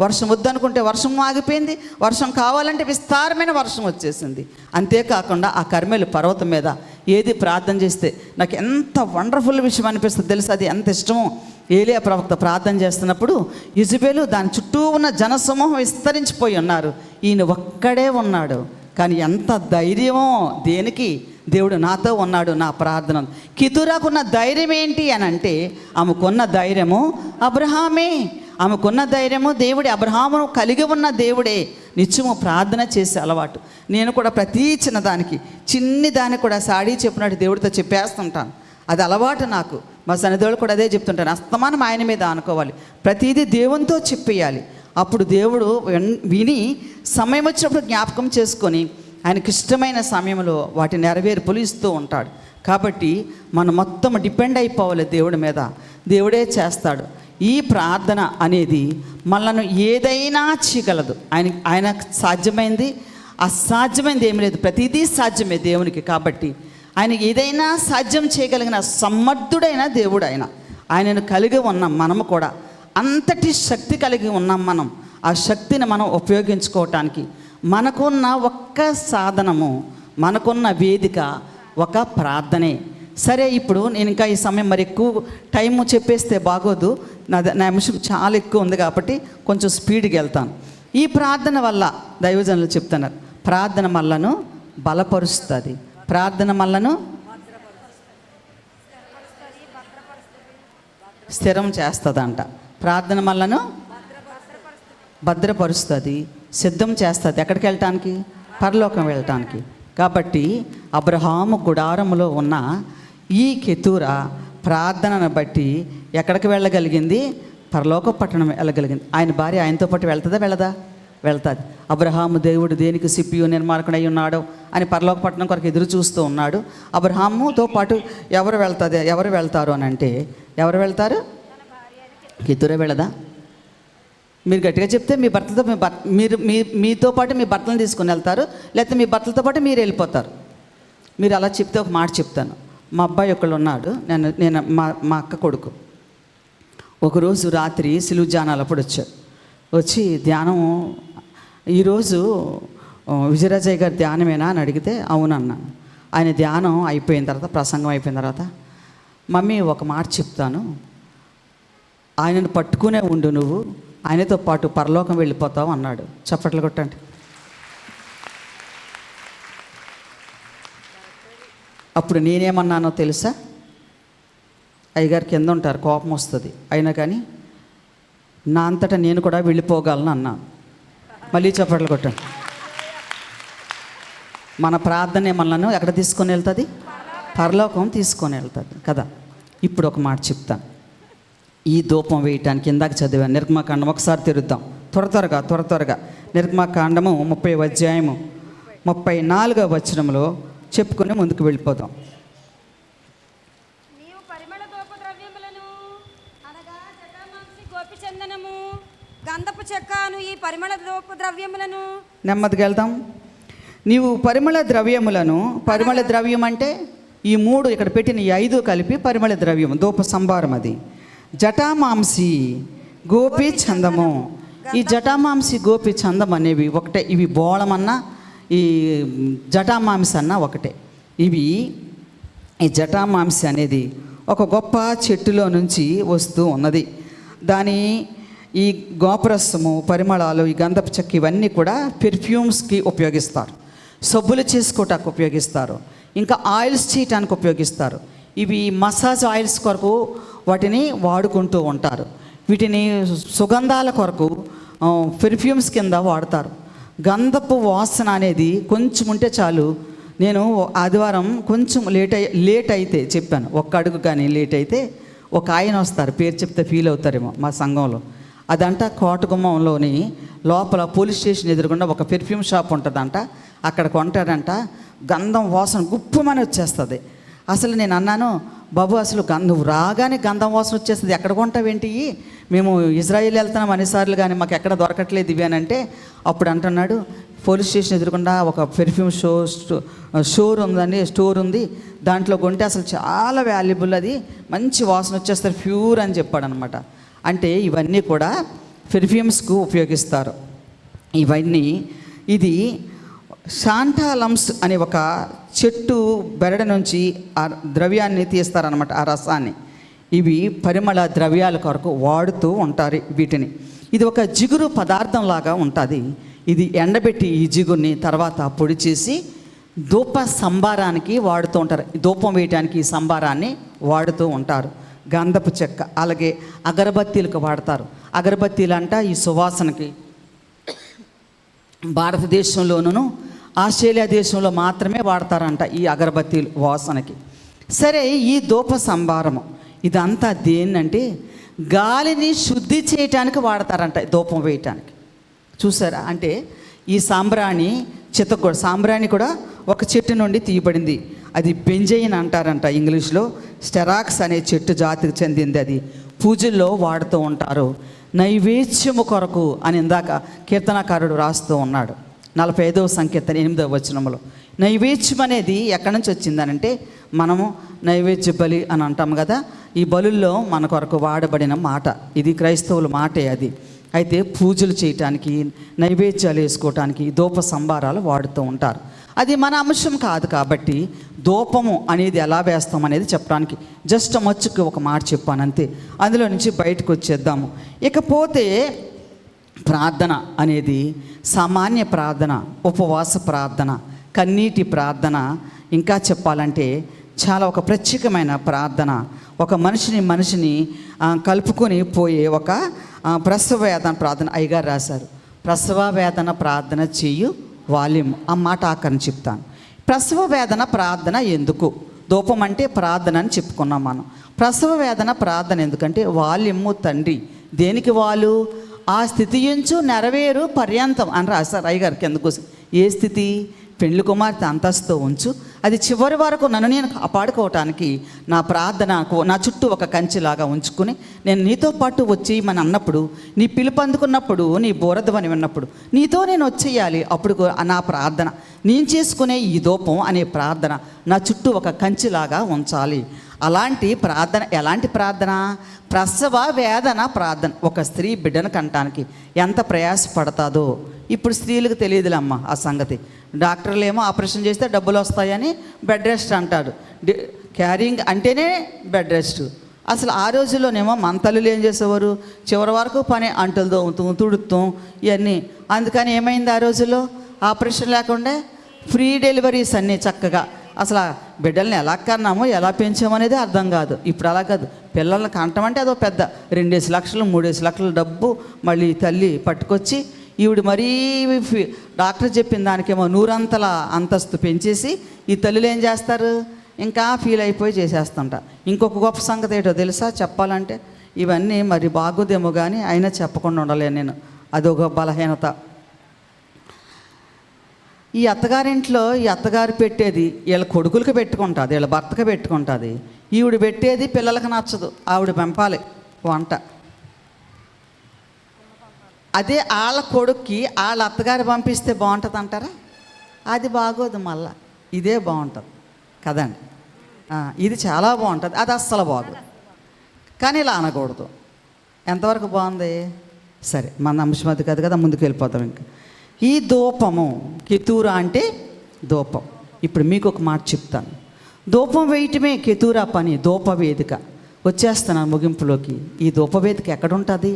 వర్షం వద్దనుకుంటే వర్షం ఆగిపోయింది, వర్షం కావాలంటే విస్తారమైన వర్షం వచ్చేసింది. అంతేకాకుండా ఆ కర్మెలు పర్వతం మీద ఏది ప్రార్థన చేస్తే నాకు ఎంత వండర్ఫుల్ విషయం అనిపిస్తుంది తెలుసు. అది ఎంత ఇష్టమో. ఏలియా ప్రవక్త ప్రార్థన చేస్తున్నప్పుడు ఇజబెలు దాని చుట్టూ ఉన్న జనసమూహం విస్తరించిపోయి ఉన్నారు, ఈయన ఒక్కడే ఉన్నాడు. కానీ ఎంత ధైర్యమో! దేనికి? దేవుడు నాతో ఉన్నాడు నా ప్రార్థన. కెతూరాకున్న ధైర్యం ఏంటి అని అంటే, ఆమెకున్న ధైర్యము అబ్రహామే. ఆమెకున్న ధైర్యము దేవుడే. అబ్రహామును కలిగి ఉన్న దేవుడే. నిత్యము ప్రార్థన చేసే అలవాటు. నేను కూడా ప్రతి చిన్నదానికి కూడా సాడీ చెప్పినట్టు దేవుడితో చెప్పేస్తుంటాను. అది అలవాటు నాకు. మా సన్నిధులు కూడా అదే చెప్తుంటాను, అస్తమానం ఆయన మీద అనుకోవాలి, ప్రతిదీ దేవునితో చెప్పేయాలి. అప్పుడు దేవుడు విని సమయం వచ్చినప్పుడు జ్ఞాపకం చేసుకొని ఆయనకి ఇష్టమైన సమయంలో వాటి నెరవేర్పులు ఇస్తూ ఉంటాడు. కాబట్టి మనం మొత్తం డిపెండ్ అయిపోవాలి దేవుడి మీద, దేవుడే చేస్తాడు. ఈ ప్రార్థన అనేది మనను ఏదైనా చేయగలదు. ఆయనకు సాధ్యమైంది అసాధ్యమైంది ఏమి లేదు, ప్రతిదీ సాధ్యమే దేవునికి. కాబట్టి ఆయన ఏదైనా సాధ్యం చేయగలిగిన సమర్థుడైన దేవుడు ఆయనను కలిగి ఉన్నాం. మనము కూడా అంతటి శక్తి కలిగి ఉన్నాం. మనం ఆ శక్తిని మనం ఉపయోగించుకోవటానికి మనకున్న ఒక్క సాధనము, మనకున్న వేదిక ఒక ప్రార్థనే. సరే, ఇప్పుడు నేను ఇంకా ఈ సమయం మరి ఎక్కువ టైము చెప్పేస్తే బాగోదు, నా అంశం చాలా ఎక్కువ ఉంది కాబట్టి కొంచెం స్పీడ్గా వెళ్తాను. ఈ ప్రార్థన వల్ల దైవజనులు చెప్తున్నారు, ప్రార్థన మనలను బలపరుస్తుంది, ప్రార్థన మనలను స్థిరం చేస్తుందంట, ప్రార్థన మనలను భద్రపరుస్తుంది, సిద్ధం చేస్తుంది. ఎక్కడికి వెళ్ళటానికి? పరలోకం వెళ్ళటానికి. కాబట్టి అబ్రహాము గుడారములో ఉన్న ఈ కెతూర ప్రార్థనను బట్టి ఎక్కడికి వెళ్ళగలిగింది? పరలోక పట్టణం వెళ్ళగలిగింది. ఆయన భార్య ఆయనతో పాటు వెళ్తుందా? వెళ్తుంది. అబ్రహాము దేవుడు దేనికి సిపియు నిర్మాణకుడు అయి ఉన్నాడు అని పరలోక పట్టణం కొరకు ఎదురు చూస్తూ ఉన్నాడు. అబ్రహాముతో పాటు ఎవరు వెళ్తారు అని అంటే, ఎవరు వెళ్తారు? కెతూరే వెళ్ళదా? మీరు గట్టిగా చెప్తే మీ భర్తలతో మీతో పాటు మీ భర్తలను తీసుకుని వెళ్తారు, లేకపోతే మీ భర్తలతో పాటు మీరు వెళ్ళిపోతారు. మీరు అలా చెప్తే ఒక మాట చెప్తాను. మా అబ్బాయి ఒకళ్ళు ఉన్నాడు, నేను మా అక్క కొడుకు. ఒకరోజు రాత్రి సిలువ ధ్యానాలప్పుడు వచ్చి ధ్యానం, ఈరోజు విజయరాజయ్య గారి ధ్యానమేనా అని అడిగితే అవునన్నా. ఆయన ధ్యానం అయిపోయిన తర్వాత, ప్రసంగం అయిపోయిన తర్వాత, మమ్మీ ఒక మాట చెప్తాను, ఆయనను పట్టుకునే ఉండు, నువ్వు ఆయనతో పాటు పరలోకం వెళ్ళిపోతావు అన్నాడు. చప్పట్లు కొట్టండి. అప్పుడు నేనేమన్నానో తెలుసా? అయ్యగారు కింద ఉంటారు, కోపం వస్తుంది, అయినా కానీ నా అంతటా నేను కూడా వెళ్ళిపోగలను అన్నాను. మళ్ళీ చప్పట్లు కొట్టండి. మన ప్రార్థనే మనలను ఎక్కడ తీసుకొని వెళ్తుంది? పరలోకం తీసుకొని వెళ్తుంది కదా. ఇప్పుడు ఒక మాట చెప్తాను. ఈ ధూపం వేయటానికి ఇందాక చదివాను, నిర్గమకాండం ఒకసారి తెరుద్దాం త్వరగా. నిర్గమకాండము 30వ అధ్యాయము 34వ వచనంలో చెప్పుకొని ముందుకు వెళ్ళిపోదాం. నీవు పరిమళ ధూప ద్రవ్యములను అనగా జటామాంసి గోపి చందనము గంధపు చెక్కను ఈ పరిమళ ధూప ద్రవ్యములను నెమ్మదిగా వెళ్దాం. నీవు పరిమళ ద్రవ్యం అంటే ఈ 3 ఇక్కడ పెట్టిన ఈ 5 కలిపి పరిమళ ద్రవ్యం, ధూప సంభారం. అది జటామాంసి గోపి చందము. ఈ జటామాంసి గోపి చందం అనేవి ఒకటే. ఇవి బోళమన్నా ఈ జటామాంసి అన్న ఒకటే. ఈ జటామాంసి అనేది ఒక గొప్ప చెట్టులో నుంచి వస్తూ ఉన్నది. దాని ఈ గోపరసము, పరిమళాలు, ఈ గంధపు చెక్క ఇవన్నీ కూడా పెర్ఫ్యూమ్స్కి ఉపయోగిస్తారు, సబ్బులు చేసుకోవటానికి ఉపయోగిస్తారు, ఇంకా ఆయిల్స్ చేయటానికి ఉపయోగిస్తారు. ఇవి మసాజ్ ఆయిల్స్ కొరకు వాటిని వాడుకుంటూ ఉంటారు. వీటిని సుగంధాల కొరకు పెర్ఫ్యూమ్స్ కింద వాడతారు. గంధపు వాసన అనేది కొంచెం ఉంటే చాలు. నేను ఆదివారం కొంచెం లేట్ అయితే చెప్పాను, ఒక్క అడుగు కానీ లేట్ అయితే ఒక ఆయన వస్తారు, పేరు చెప్తే ఫీల్ అవుతారేమో, మా సంఘంలో. అదంట కోటగుమ్మంలోని లోపల పోలీస్ స్టేషన్ ఎదురుగుండా ఒక పెర్ఫ్యూమ్ షాప్ ఉంటుందంట. అక్కడ కొంటాడంట. గంధం వాసన గుప్పమని వచ్చేస్తుంది. అసలు నేను అన్నాను, బాబు అసలు నువ్వు రాగానే గంధం వాసన వచ్చేస్తుంది, ఎక్కడ కొంటావేంటి? మేము ఇజ్రాయిల్ వెళ్తున్నాం అన్నిసార్లు కానీ మాకు ఎక్కడ దొరకట్లేదు ఇవి అని అంటే, అప్పుడు అంటున్నాడు, పోలీస్ స్టేషన్ ఎదురుకుండా ఒక పెర్ఫ్యూమ్ స్టోర్ ఉంది, దాంట్లో కొంటే అసలు చాలా వాల్యుబుల్, అది మంచి వాసన వచ్చేస్తారు, ప్యూర్ అని చెప్పాడు అనమాట. అంటే ఇవన్నీ కూడా పెర్ఫ్యూమ్స్కు ఉపయోగిస్తారు. ఇది శాంటాలమ్స్ అనే ఒక చెట్టు బెరడ నుంచి ఆ ద్రవ్యాన్ని తీస్తారనమాట, ఆ రసాన్ని. ఇవి పరిమళ ద్రవ్యాల కొరకు వాడుతూ ఉంటారు వీటిని. ఇది ఒక జిగురు పదార్థం లాగా ఉంటుంది. ఇది ఎండబెట్టి ఈ జిగురుని తర్వాత పొడి చేసి ధూప సంబారానికి వాడుతూ ఉంటారు. ధూపం వేయటానికి ఈ సంబారాన్ని వాడుతూ ఉంటారు. గంధపు చెక్క, అలాగే అగరబత్తీలకు వాడతారు. అగరబత్తీలు అంట ఈ సువాసనకి భారతదేశంలోనూ ఆస్ట్రేలియా దేశంలో మాత్రమే వాడతారంట ఈ అగరబత్తీలు వాసనకి. సరే, ఈ ధూప సంభారము ఇదంతా దేన్నంటే గాలిని శుద్ధి చేయటానికి వాడతారంట, ధూపం వేయటానికి. చూసారా? అంటే ఈ సాంబ్రాణి సాంబ్రాణి కూడా ఒక చెట్టు నుండి తీయబడింది. అది బెంజైన్ అంటారంట ఇంగ్లీష్లో. స్టెరాక్స్ అనే చెట్టు జాతికి చెందింది. అది పూజల్లో వాడుతూ ఉంటారు. నైవేద్యము కొరకు అని ఇందాక కీర్తనకారుడు రాస్తూ ఉన్నాడు 45వ సంకీర్తన 8వ వచనంలో. నైవేద్యం అనేది ఎక్కడి నుంచి వచ్చిందనంటే, మనము నైవేద్య బలి అని అంటాం కదా, ఈ బలుల్లో మన కొరకు వాడబడిన మాట ఇది. క్రైస్తవుల మాటే అది. అయితే పూజలు చేయటానికి, నైవేద్యాలు వేసుకోవటానికి ధూప సంభారాలు వాడుతూ ఉంటారు. అది మన అంశం కాదు కాబట్టి ధూపము అనేది ఎలా వేస్తాం అనేది చెప్పడానికి జస్ట్ మచ్చుకి ఒక మాట చెప్పాను అంతే. అందులో నుంచి బయటకు వచ్చేద్దాము. ఇకపోతే ప్రార్థన అనేది సామాన్య ప్రార్థన, ఉపవాస ప్రార్థన, కన్నీటి ప్రార్థన, ఇంకా చెప్పాలంటే చాలా ఒక ప్రత్యేకమైన ప్రార్థన. ఒక మనిషిని కలుపుకొని పోయే ఒక ప్రసవ వేదన ప్రార్థన అయ్యగారు రాశారు. ప్రసవ వేదన ప్రార్థన చేయు వాల్యూమ్, ఆ మాట ఆఖరిని చెప్తాను. ప్రసవ వేదన ప్రార్థన ఎందుకు? ధూపం అంటే ప్రార్థన అని చెప్పుకున్నాం మనం. ప్రసవ వేదన ప్రార్థన ఎందుకంటే వాల్యము తండ్రి దేనికి వాళ్ళు ఆ స్థితి ఎంచు నెరవేరు పర్యంతం అని రాశారు అయ్యగారికి. ఎందుకు? ఏ స్థితి? పెండ్లి కుమార్తె అంతస్తు ఉంచు, అది చివరి వరకు నన్ను నేను కాపాడుకోవటానికి నా ప్రార్థన నా చుట్టూ ఒక కంచిలాగా ఉంచుకుని నేను నీతో పాటు వచ్చేయమని అన్నప్పుడు, నీ పిలుపు అందుకున్నప్పుడు, నీ బోరధ్వని విన్నప్పుడు నీతో నేను వచ్చేయాలి. అప్పుడు నా ప్రార్థన, నేను చేసుకునే ఈ ధూపం అనే ప్రార్థన నా చుట్టూ ఒక కంచిలాగా ఉంచాలి. అలాంటి ప్రార్థన. ఎలాంటి ప్రార్థన? ప్రసవ వేదన ప్రార్థన. ఒక స్త్రీ బిడ్డను కంటానికి ఎంత ప్రయాసపడతాదో ఇప్పుడు స్త్రీలకు తెలియదులమ్మ ఆ సంగతి. డాక్టర్లు ఏమో ఆపరేషన్ చేస్తే డబ్బులు వస్తాయని బెడ్ రెస్ట్ అంటాడు. క్యారింగ్ అంటేనే బెడ్ రెస్ట్. అసలు ఆ రోజుల్లోనేమో మన తల్లులు ఏం చేసేవారు? చివరి వరకు పని, అంటలు తోముతాం, తుడుతాం, ఇవన్నీ. అందుకని ఏమైంది ఆ రోజుల్లో? ఆపరేషన్ లేకుండా ఫ్రీ డెలివరీస్ అన్నీ చక్కగా. అసలు బిడ్డల్ని ఎలా కన్నామో ఎలా పెంచామనేది అర్థం కాదు. ఇప్పుడు అలా కాదు. పిల్లల్ని కంటం అంటే అదో పెద్ద 2 లక్షలు 3 లక్షల డబ్బు మళ్ళీ తల్లి పట్టుకొచ్చి ఈవిడ మరీ డాక్టర్ చెప్పిన దానికేమో 100 అంతస్తు పెంచేసి ఈ తల్లులు ఏం చేస్తారు? ఇంకా ఫీల్ అయిపోయి చేసేస్తుంట. ఇంకొక గొప్ప సంగతి ఏంటో తెలుసా? చెప్పాలంటే ఇవన్నీ మరి బాగోదేమో కానీ అయినా చెప్పకుండా ఉండలేను నేను. అదొక బలహీనత. ఈ అత్తగారింట్లో ఈ అత్తగారు పెట్టేది వీళ్ళ కొడుకులకి పెట్టుకుంటుంది, వీళ్ళ భర్తకి పెట్టుకుంటుంది. ఈవిడ పెట్టేది పిల్లలకు నచ్చదు, ఆవిడ పెంపాలి వంట. అదే వాళ్ళ కొడుక్కి వాళ్ళ అత్తగారు పంపిస్తే బాగుంటుంది అంటారా? అది బాగోదు. మళ్ళా ఇదే బాగుంటుంది కదండి. ఇది చాలా బాగుంటుంది, అది అస్సలు బాగోదు. కానీ ఇలా అనకూడదు. ఎంతవరకు బాగుంది? సరే, మన అంశం అది కాదు కదా, ముందుకు వెళ్ళిపోతాం. ఇంకా ఈ ధూపము, కెతూరా అంటే ధూపం. ఇప్పుడు మీకు ఒక మాట చెప్తాను. ధూపం వేయటమే కెతూరా పని, ధూపవేదిక. వచ్చేస్తున్నాను ముగింపులోకి. ఈ ధూపవేదిక ఎక్కడుంటుంది?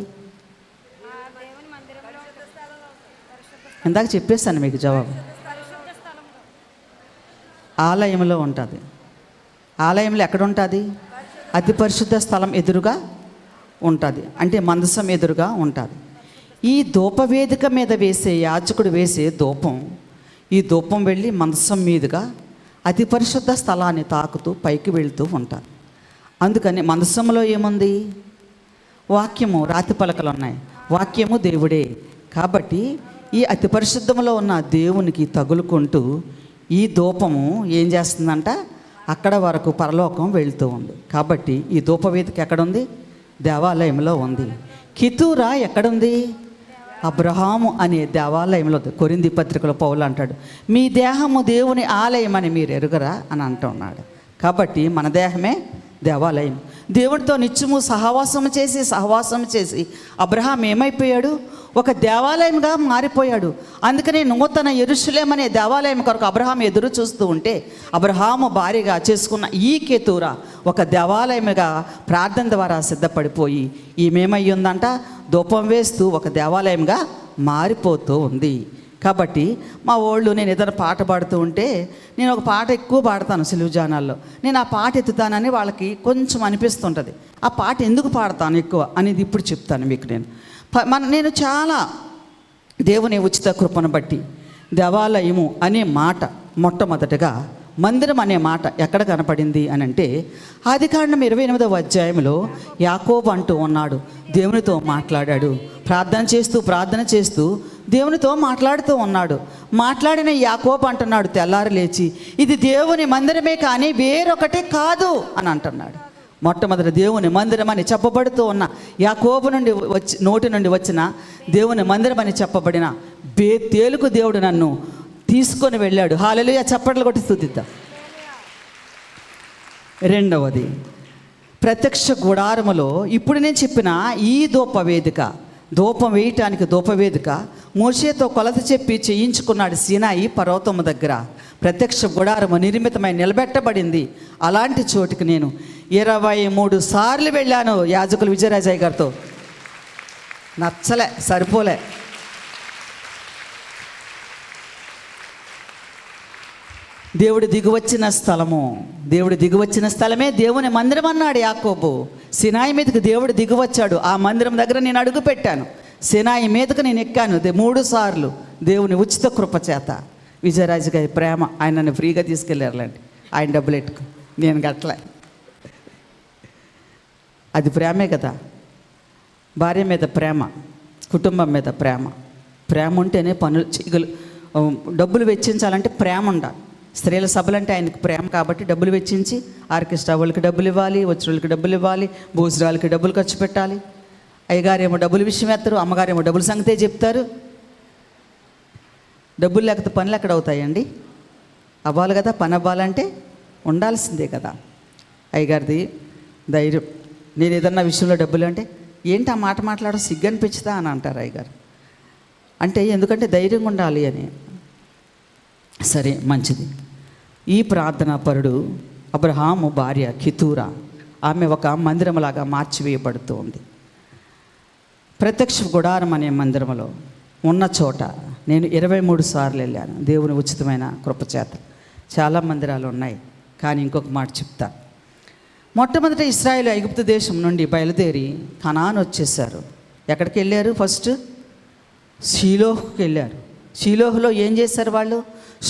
ఇందాక చెప్పేస్తాను మీకు జవాబు. ఆలయంలో ఉంటుంది. ఆలయంలో ఎక్కడుంటుంది? అతి పరిశుద్ధ స్థలం ఎదురుగా ఉంటుంది, అంటే మందసం ఎదురుగా ఉంటుంది. ఈ ధూపవేదిక మీద వేసే యాజకుడు వేసే ధూపం, ఈ ధూపం వెళ్ళి మందసం మీదుగా అతి పరిశుద్ధ స్థలాన్ని తాకుతూ పైకి వెళుతూ ఉంటారు. అందుకని మందసంలో ఏముంది? వాక్యము, రాతి పలకలు ఉన్నాయి. వాక్యము దేవుడే. కాబట్టి ఈ అతి పరిశుద్ధంలో ఉన్న దేవునికి తగులుకుంటూ ఈ ధూపము ఏం చేస్తుందంట? అక్కడ వరకు పరలోకం వెళుతూ ఉంది. కాబట్టి ఈ ధూపవేదిక ఎక్కడుంది? దేవాలయంలో ఉంది. కెతూరా ఎక్కడుంది? అబ్రహాము అనే దేవాలయంలో. కొరింథీ పత్రికలో పౌలు అంటాడు, మీ దేహము దేవుని ఆలయం అని మీరు ఎరుగరా అని అంటున్నాడు. కాబట్టి మన దేహమే దేవాలయం. దేవుడితో నిత్యము సహవాసం చేసి అబ్రహాం ఏమైపోయాడు? ఒక దేవాలయంగా మారిపోయాడు. అందుకని నూతన యెరూషలేము అనే దేవాలయం కొరకు అబ్రహాం ఎదురు చూస్తూ ఉంటే, అబ్రహాము భార్యగా చేసుకున్న ఈ కెతూరా ఒక దేవాలయముగా ప్రార్థన ద్వారా సిద్ధపడిపోయి ఈమెమయ్యిందంట? ధూపం వేస్తూ ఒక దేవాలయంగా మారిపోతూ ఉంది. కాబట్టి మా వాళ్ళు, నేను ఏదైనా పాట పాడుతూ ఉంటే, నేను ఒక పాట ఎక్కువ పాడతాను సిలువజానాల్లో. నేను ఆ పాట ఎత్తుతానని వాళ్ళకి కొంచెం అనిపిస్తుంటుంది. ఆ పాట ఎందుకు పాడతాను ఎక్కువ అనేది ఇప్పుడు చెప్తాను మీకు. నేను చాలా దేవుని ఉచిత కృపను బట్టి దేవాలయము అనే మాట మొట్టమొదటిగా మందిరం అనే మాట ఎక్కడ కనపడింది అని అంటే ఆదికాండం 28వ అధ్యాయంలో యాకోబు అంటూ ఉన్నాడు, దేవునితో మాట్లాడాడు. ప్రార్థన చేస్తూ దేవునితో మాట్లాడుతూ ఉన్నాడు. మాట్లాడిన యాకోబు అంటున్నాడు తెల్లారి లేచి, ఇది దేవుని మందిరమే కానీ వేరొకటి కాదు అని అంటున్నాడు. మొట్టమొదటి దేవుని మందిరం అని చెప్పబడుతూ ఉన్న యాకోబు నోటి నుండి వచ్చిన దేవుని మందిరం అని చెప్పబడిన బేతేలుకు దేవుడు నన్ను తీసుకొని వెళ్ళాడు. హల్లెలూయా, చప్పట్లు కొట్టి స్తుతిద్దాం. రెండవది, ప్రత్యక్ష గుడారములో ఇప్పుడు నేను చెప్పిన ఈ ధూపం వేయటానికి ధూపవేదిక మోషేతో కొలత చెప్పి చేయించుకున్నాడు సీనాయి పర్వతము దగ్గర. ప్రత్యక్ష గుడారము నిర్మితమై నిలబెట్టబడింది. అలాంటి చోటుకి నేను 23 సార్లు వెళ్ళాను యాజకులు విజయరాజయ్య గారితో. నచ్చలే, సరిపోలే. దేవుడు దిగువచ్చిన స్థలమే దేవుని మందిరం అన్నాడు యాకోబు. సినాయి మీదకి దేవుడు దిగువచ్చాడు. ఆ మందిరం దగ్గర నేను అడుగు పెట్టాను. సినాయి మీదకు నేను ఎక్కాను 3 సార్లు దేవుని ఉచిత కృప చేత. విజయరాజు గారి ప్రేమ, ఆయన నన్ను ఫ్రీగా తీసుకెళ్ళారులేండి. ఆయన డబ్బులు ఎట్టుకు, నేను గట్లే. అది ప్రేమే కదా. భార్య మీద ప్రేమ, కుటుంబం మీద ప్రేమ ఉంటేనే పనులు డబ్బులు వెచ్చించాలంటే ప్రేమ ఉండాలి. స్త్రీల సభలంటే ఆయనకు ప్రేమ కాబట్టి డబ్బులు వెచ్చించి ఆర్కెస్ట్రా వాళ్ళకి డబ్బులు ఇవ్వాలి, వచ్చుళ్ళకి డబ్బులు ఇవ్వాలి, భోజనాలకి డబ్బులు ఖర్చు పెట్టాలి. అయ్యగారేమో డబ్బులు విషయం ఎత్తారు, అమ్మగారేమో డబ్బుల సంగతే చెప్తారు. డబ్బులు లేకపోతే పనులు ఎక్కడ అవుతాయండి? అవ్వాలి కదా, పని అవ్వాలంటే ఉండాల్సిందే కదా. అయ్యగారిది ధైర్యం. నేను ఏదన్నా విషయంలో డబ్బులు అంటే ఏంటి ఆ మాట మాట్లాడడం సిగ్గనిపించుతా అని అంటారు అయ్యగారు. అంటే ఎందుకంటే ధైర్యంగా ఉండాలి అని. సరే, మంచిది. ఈ ప్రార్థనా పరుడు అబ్రహాము భార్య కితూరా, ఆమె ఒక మందిరంలాగా మార్చివేయబడుతూ ఉంది. ప్రత్యక్ష గుడారం అనే మందిరంలో ఉన్న చోట నేను 23 సార్లు వెళ్ళాను దేవుని ఉచితమైన కృపచేత. చాలా మందిరాలు ఉన్నాయి, కానీ ఇంకొక మాట చెప్తా. మొట్టమొదట ఇశ్రాయేలు ఐగుప్తు దేశం నుండి బయలుదేరి కనాను వచ్చేసారు. ఎక్కడికి వెళ్ళారు? ఫస్ట్ షీలోహుకి వెళ్ళారు. షీలోహులో ఏం చేశారు వాళ్ళు?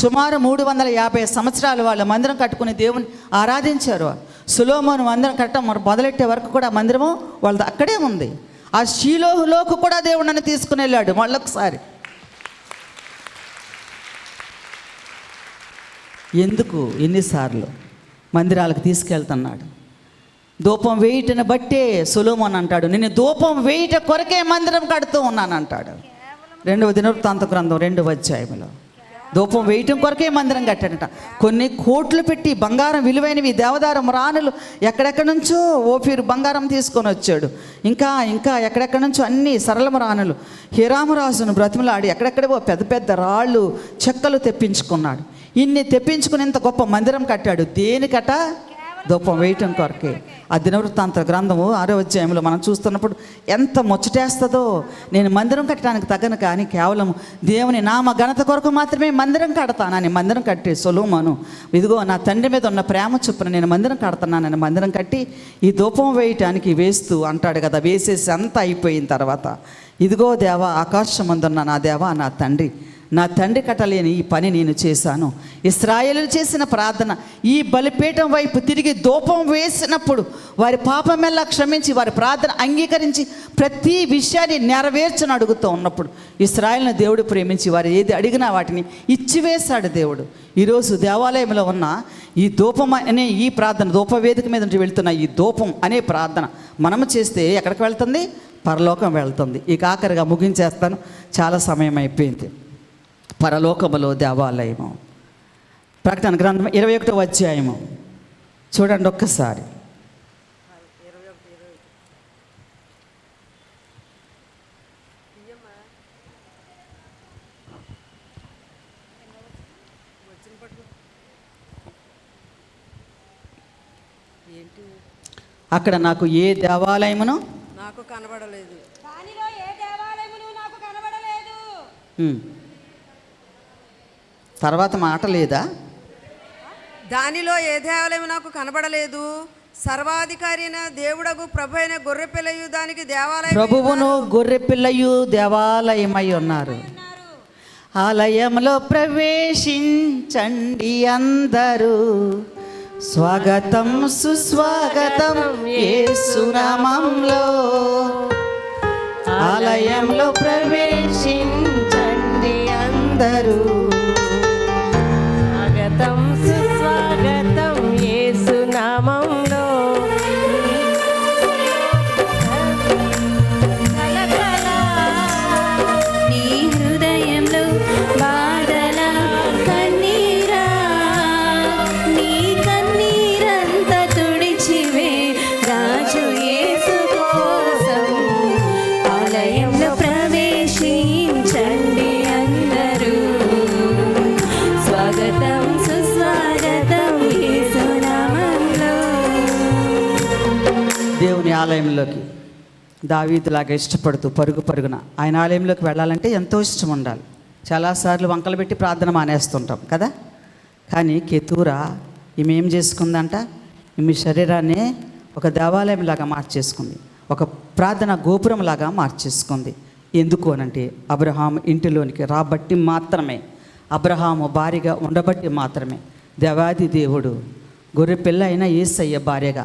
సుమారు 350 సంవత్సరాలు వాళ్ళ మందిరం కట్టుకుని దేవుని ఆరాధించారు. సొలొమోను మందిరం కట్టడం మొదలెట్టే వరకు కూడా మందిరము వాళ్ళది అక్కడే ఉంది. ఆ షీలోహులోకి కూడా దేవుడు నన్ను తీసుకుని వెళ్ళాడు మళ్ళొకసారి. ఎందుకు ఎన్నిసార్లు మందిరాలకు తీసుకెళ్తున్నాడు? ధూపం వేయటను బట్టే సొలొమోను అంటాడు, నేను ధూపం వేయట కొరకే మందిరం కడుతూ ఉన్నాను అంటాడు. 2వ దినవృత్తాంత గ్రంథం 2వ అధ్యాయంలో ధూపం వేయటం కొరకే మందిరం కట్టాడట. కొన్ని కోట్లు పెట్టి బంగారం విలువైనవి దేవదారం రాణులు ఎక్కడెక్కడి నుంచో ఓఫీరు బంగారం తీసుకొని వచ్చాడు. ఇంకా ఎక్కడెక్కడి నుంచో అన్ని సరళమ రాణులు హీరామరాజును బ్రతిమలాడి ఎక్కడెక్కడో పెద్ద పెద్ద రాళ్ళు చెక్కలు తెప్పించుకున్నాడు. ఇన్ని తెప్పించుకుని ఇంత గొప్ప మందిరం కట్టాడు. దేనికట? ధూపం వేయటం కొరకే. ఆ దినవృత్తాంత గ్రంథము 6వ అధ్యాయంలో మనం చూస్తున్నప్పుడు ఎంత ముచ్చటేస్తుందో. నేను మందిరం కట్టడానికి తగ్గను, కానీ కేవలం దేవుని నామ ఘనత కొరకు మాత్రమే మందిరం కడతానని మందిరం కట్టి సొలొమోను, ఇదిగో నా తండ్రి మీద ఉన్న ప్రేమ చొప్పున నేను మందిరం కడతానని మందిరం కట్టి ఈ ధూపం వేయటానికి వేస్తూ అంటాడు కదా. వేసేసి అంతా అయిపోయిన తర్వాత, ఇదిగో దేవా, ఆకాశమందున్న నా దేవా, నా తండ్రి కట్టలేని ఈ పని నేను చేశాను. ఇశ్రాయేలు చేసిన ప్రార్థన ఈ బలిపీఠం వైపు తిరిగి ధూపం వేసినప్పుడు వారి పాపమెల్లా క్షమించి వారి ప్రార్థన అంగీకరించి ప్రతి విషయాన్ని నెరవేర్చని అడుగుతూ ఉన్నప్పుడు ఇశ్రాయేలును దేవుడు ప్రేమించి వారు ఏది అడిగినా వాటిని ఇచ్చివేశాడు దేవుడు. ఈరోజు దేవాలయంలో ఉన్న ఈ ధూపం అనే ఈ ప్రార్థన, ధూపవేదిక మీద నుండి వెళ్తున్న ఈ ధూపం అనే ప్రార్థన మనము చేస్తే ఎక్కడికి వెళ్తుంది? పరలోకం వెళ్తుంది. ఇక ఆఖరిగా ముగించేస్తాను, చాలా సమయం అయిపోయింది. పరలోకములో దేవాలయము. ప్రకటన గ్రంథం 21వ అధ్యాయము చూడండి ఒక్కసారి. అక్కడ నాకు ఏ దేవాలయమును నాకు కనబడలేదు. దానిలో ఏ దేవాలయమును నాకు కనబడలేదు. తర్వాత మాట లేదా? దానిలో ఏ దేవాలయం నాకు కనబడలేదు. సర్వాధికారి అయిన దేవుడగు ప్రభు అయిన గొర్రెపిల్లయు దానికి దేవాలయం, ప్రభువును గొర్రెపిల్లయు దేవాలయమై ఉన్నారు. ఆలయంలో ప్రవేశించండి అందరూ, స్వాగతం సుస్వాగతం యేసునామంలో. ఆలయంలో ప్రవేశించండి అందరూ, స్వాగతం సుస్వాగతం యేసునామంలో. నీ హృదయంలో బాధల కన్నీరా, నీ కన్నీరంతా తుడిచివే రాజు యేసు కోసం. ఆలయంలో ప్రవేశించండి అందరూ, స్వాగతం సుస్వాగతం యేసునామంలో. దేవుని ఆలయంలోకి దావీదులాగా ఇష్టపడుతూ పరుగు పరుగున ఆయన ఆలయంలోకి వెళ్ళాలంటే ఎంతో ఇష్టం ఉండాలి. చాలాసార్లు వంకలు పెట్టి ప్రార్థన మానేస్తుంటాం కదా. కానీ కెతూరా ఈమె ఏం చేసుకుందంట, ఈమె శరీరాన్ని ఒక దేవాలయంలాగా మార్చేసుకుంది, ఒక ప్రార్థన గోపురంలాగా మార్చేసుకుంది. ఎందుకు అనంటే అబ్రహాం ఇంటిలోనికి రాబట్టి మాత్రమే, అబ్రహాము భార్యగా ఉండబట్టి మాత్రమే దేవాది దేవుడు గొర్రెపిల్ల అయిన యేసయ్య భార్యగా,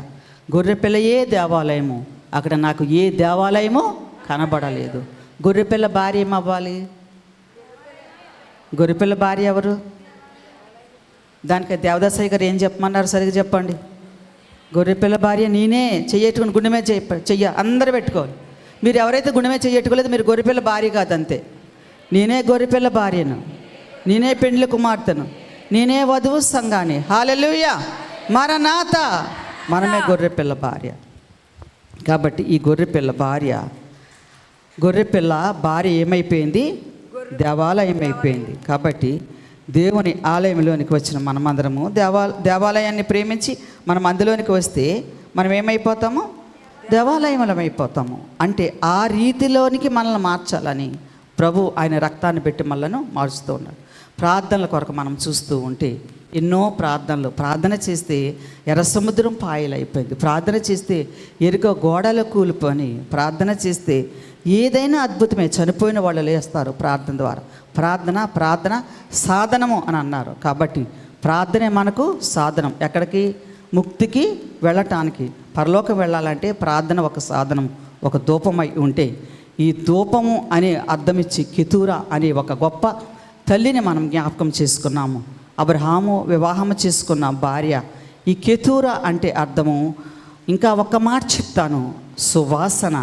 గొర్రెపిల్లయే దేవాలయము, అక్కడ నాకు ఏ దేవాలయమో కనబడలేదు. గొర్రెపిల్ల భార్య ఏమవ్వాలి? గొర్రెపిల్ల భార్య ఎవరు? దానికి దేవదాసయ్య గారు ఏం చెప్పమన్నారు సరిగ్గా చెప్పండి. గొర్రెపిల్ల భార్య నేనే. చెయ్యట్టుకుని గుండె మీద చెయ్య అందరూ పెట్టుకోవాలి. మీరు ఎవరైతే గుండె మీద చెయ్యట్టుకోలేదు మీరు గొర్రెపిల్ల భార్య కాదంతే. నేనే గొర్రెపిల్ల భార్యను, నేనే పెండ్లి కుమార్తెను, నేనే వధువు సంఘాన్ని. హల్లెలూయా, మరనాత, మనమే గొర్రెపిల్ల భార్య. కాబట్టి ఈ గొర్రెపిల్ల భార్య ఏమైపోయింది? దేవాలయం అయిపోయింది. కాబట్టి దేవుని ఆలయంలోనికి వచ్చిన మనమందరము దేవాలయాన్ని ప్రేమించి మనం అందులోనికి వస్తే మనం ఏమైపోతాము? దేవాలయములం అయిపోతాము. అంటే ఆ రీతిలోనికి మనల్ని మార్చాలని ప్రభు ఆయన రక్తాన్ని పెట్టి మనలను మార్చుతూ ఉన్నాడు. ప్రార్థనల కొరకు మనం చూస్తూ ఉంటే ఎన్నో ప్రార్థనలు, ప్రార్థన చేస్తే ఎర్ర సముద్రం పాయలైపోయింది, ప్రార్థన చేస్తే ఎరుక గోడలు కూలిపోని, ప్రార్థన చేస్తే ఏదైనా అద్భుతమే. చనిపోయిన వాళ్ళు లేస్తారు ప్రార్థన ద్వారా. ప్రార్థన సాధనము అని అన్నారు. కాబట్టి ప్రార్థనే మనకు సాధనం. ఎక్కడికి? ముక్తికి వెళ్ళటానికి. పరలోకం వెళ్ళాలంటే ప్రార్థన ఒక సాధనం, ఒక ధూపమై ఉంటే, ఈ ధూపము అనే అర్థం ఇచ్చి కెతూరా అనే ఒక గొప్ప తల్లిని మనం జ్ఞాపకం చేసుకున్నాము. అబ్రహాము వివాహము చేసుకున్న భార్య. ఈ కెతూరా అంటే అర్థము, ఇంకా ఒక్క మాట చెప్తాను, సువాసన.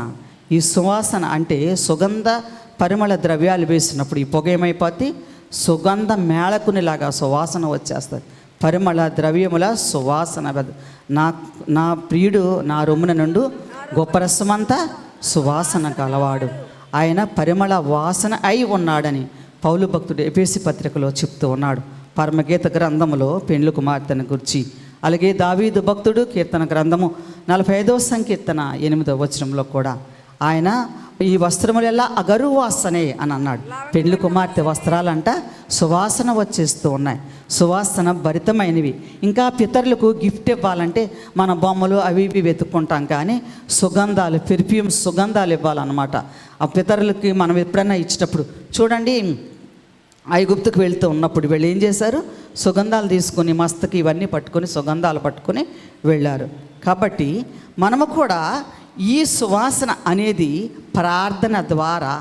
ఈ సువాసన అంటే సుగంధ పరిమళ ద్రవ్యాలు వేసినప్పుడు ఈ పొగ ఏమైపోద్ది? సుగంధ మేళకునిలాగా సువాసన వచ్చేస్తుంది. పరిమళ ద్రవ్యముల సువాసన. నా ప్రియుడు నా రొమ్మున నుండి గొప్ప రసమంతా సువాసన గలవాడు, ఆయన పరిమళ వాసన అయి ఉన్నాడని పౌలు భక్తుడు ఎఫెసీ పత్రికలో చెప్తూ ఉన్నాడు. పరమగీత గ్రంథములో పెండ్లి కుమార్తెను గురించి, అలాగే దావీదు భక్తుడు కీర్తన గ్రంథము 45వ సంకీర్తన 8వ వచనంలో కూడా ఆయన ఈ వస్త్రములెల్లా అగరు వాసనే అని అన్నాడు. పెండ్లి కుమార్తె వస్త్రాలంట సువాసన వచ్చేస్తూ ఉన్నాయి, సువాసన భరితమైనవి. ఇంకా పితరులకు గిఫ్ట్ ఇవ్వాలంటే మన బొమ్మలు అవి ఇవి వెతుక్కుంటాం, కానీ సుగంధాలు, పెర్ఫ్యూమ్ సుగంధాలు ఇవ్వాలన్నమాట. ఆ పితరులకి మనం ఎప్పుడైనా ఇచ్చేటప్పుడు చూడండి, ఐగుప్తుకు వెళ్తూ ఉన్నప్పుడు వీళ్ళు ఏం చేశారు? సుగంధాలు తీసుకొని మస్తకి ఇవన్నీ పట్టుకొని సుగంధాలు పట్టుకొని వెళ్ళారు. కాబట్టి మనము కూడా ఈ సువాసన అనేది ప్రార్థన ద్వారా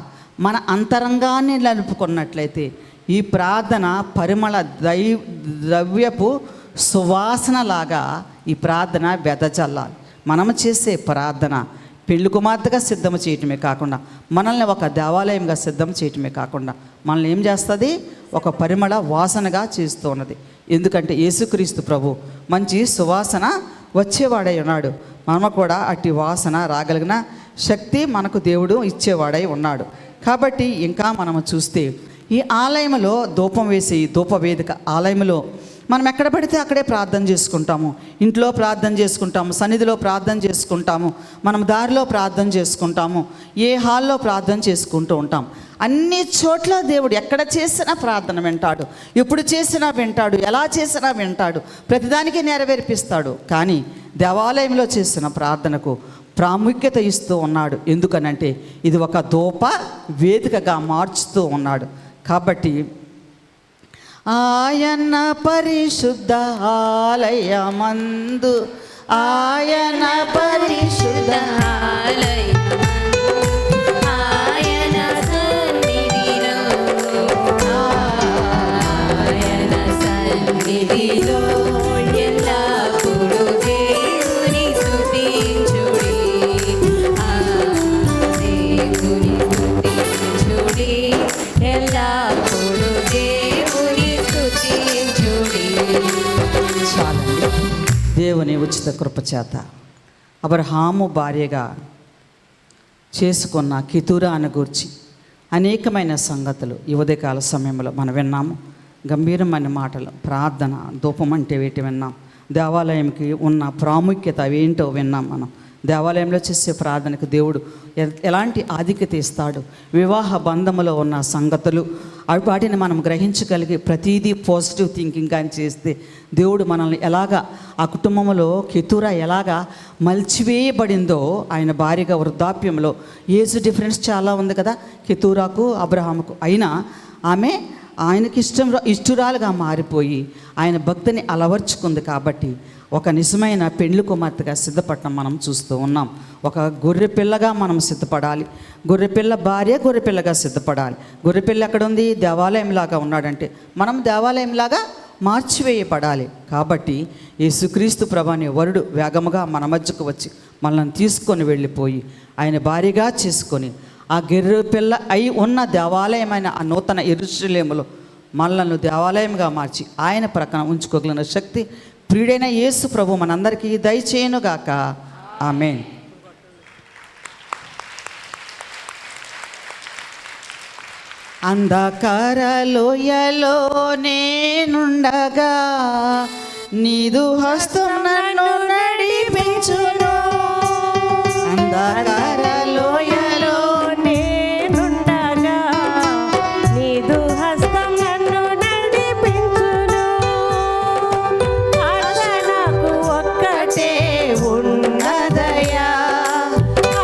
మన అంతరంగాన్ని నలుపుకున్నట్లయితే ఈ ప్రార్థన పరిమళ ద్రవ్యపు సువాసనలాగా ఈ ప్రార్థన వెదజల్లాలి. మనము చేసే ప్రార్థన పెళ్లి కుమార్తెగా సిద్ధం చేయటమే కాకుండా, మనల్ని ఒక దేవాలయంగా సిద్ధం చేయటమే కాకుండా, మనల్ని ఏం చేస్తుంది? ఒక పరిమళ వాసనగా చేస్తూ ఉన్నది. ఎందుకంటే యేసుక్రీస్తు ప్రభు మంచి సువాసన వచ్చేవాడై ఉన్నాడు. మనము కూడా అట్టి వాసన రాగలిగిన శక్తి మనకు దేవుడు ఇచ్చేవాడై ఉన్నాడు. కాబట్టి ఇంకా మనము చూస్తే ఈ ఆలయంలో ధూపం వేసి ధూపవేదిక ఆలయంలో మనం ఎక్కడ పడితే అక్కడే ప్రార్థన చేసుకుంటాము. ఇంట్లో ప్రార్థన చేసుకుంటాము, సన్నిధిలో ప్రార్థన చేసుకుంటాము, మనం దారిలో ప్రార్థన చేసుకుంటాము, ఏ హాల్లో ప్రార్థన చేసుకుంటూ ఉంటాం. అన్ని చోట్ల దేవుడు ఎక్కడ చేసినా ప్రార్థన వింటాడు, ఎప్పుడు చేసినా వింటాడు, ఎలా చేసినా వింటాడు, ప్రతిదానికి నెరవేర్పిస్తాడు. కానీ దేవాలయంలో చేసిన ప్రార్థనకు ప్రాముఖ్యత ఇస్తూ ఉన్నాడు. ఎందుకనంటే ఇది ఒక ధూప వేదికగా మార్చుతూ ఉన్నాడు. కాబట్టి ఆయన పరిశుద్ధ ఆలయమందు, ఆయన పరిశుద్ధ ఆయన సన్నిధిలో, ఆయన సన్నిధిలో ఎల్లప్పుడూ దేవుని స్తుతించుడి, దేవుని స్తుతించుడి, ఎల్లప్పుడూ దేవుని స్తుతించుడి. చాలండి. దేవుని ఉచిత కృప చేత అబ్రహాము భార్యగా చేసుకున్న కెతూరాను గూర్చి అనేకమైన సంగతులు ఈ ఉదయకాల సమయంలో మనం విన్నాము. గంభీరమైన మాటలు, ప్రార్థన, ధూపం అంటే వేటి విన్నాం. దేవాలయంకి ఉన్న ప్రాముఖ్యత అవేంటో విన్నాం. మనం దేవాలయంలో చేసే ప్రార్థనకు దేవుడు ఎలాంటి ఆధిక్యత ఇస్తాడు, వివాహ బంధములో ఉన్న సంగతులు వాటిని మనం గ్రహించగలిగి ప్రతిదీ పాజిటివ్ థింకింగ్ కానీ చేస్తే దేవుడు మనల్ని ఎలాగా ఆ కుటుంబంలో కెతూరా ఎలాగా మలిచివేయబడిందో, ఆయన భార్యగా వృద్ధాప్యంలో ఏజ్ డిఫరెన్స్ చాలా ఉంది కదా కెతూరాకు అబ్రహాముకు, అయినా ఆమె ఆయనకి ఇష్టురాలుగా మారిపోయి ఆయన భక్తిని అలవర్చుకుంది. కాబట్టి ఒక నిజమైన పెండ్లి కుమార్తెగా సిద్ధపడటం మనం చూస్తూ ఉన్నాం. ఒక గొర్రెపిల్లగా మనం సిద్ధపడాలి. గొర్రెపిల్ల భార్య గొర్రెపిల్లగా సిద్ధపడాలి. గొర్రెపిల్ల ఎక్కడ ఉంది? దేవాలయంలాగా ఉన్నాడంటే మనం దేవాలయంలాగా మార్చివేయబడాలి. కాబట్టి యేసుక్రీస్తు ప్రభుని వరుడు వేగముగా మన మధ్యకు వచ్చి మనల్ని తీసుకొని వెళ్ళిపోయి ఆయన భార్యగా చేసుకొని ఆ గొర్రెపిల్ల అయి ఉన్న దేవాలయమైన ఆ నూతన యెరూషలేములో మనలను దేవాలయంగా మార్చి ఆయన ప్రక్కన ఉంచుకోగలిగిన శక్తి ప్రియుడైన యేసు ప్రభు మనందరికీ దయచేయునుగాక. ఆమేన్. అంధకార లోయలో నేనుండగా నీదు హస్తం నన్ను నడిపించును. అంధకార లోయలో నేనుండగా నీదు హస్తం నన్ను నడిపించును. ఆశ నాకు ఒక్కటే ఉన్నదయా,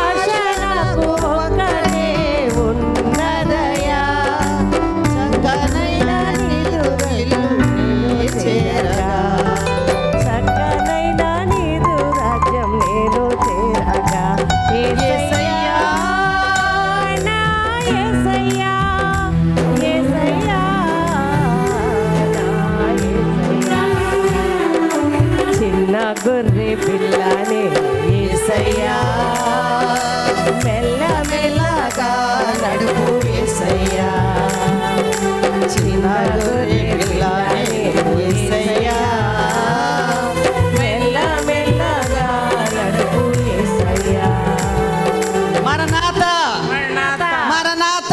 ఆశ నాకు ఒక్కటే ఉన్నదయా. చక్కనైన నిలువెల్లు నీ చేరగా, చక్కనైన నీదు రాజ్యం నేను చేరగా. యేసయ్యా, నా యేసయ్యా, యేసయ్యా, నా యేసయ్యా. చిన్న గొర్రె పిల్లనే యేసయ్యా, మెల్ల మెల్లగా నడుపు యేసయ్యా. చిన్న గొర్రె పిల్లనే యేసయ్యా. మెల్ల మెల్లగా నడుపు యేసయ్యా. మరణాత మరణాత, మరణాత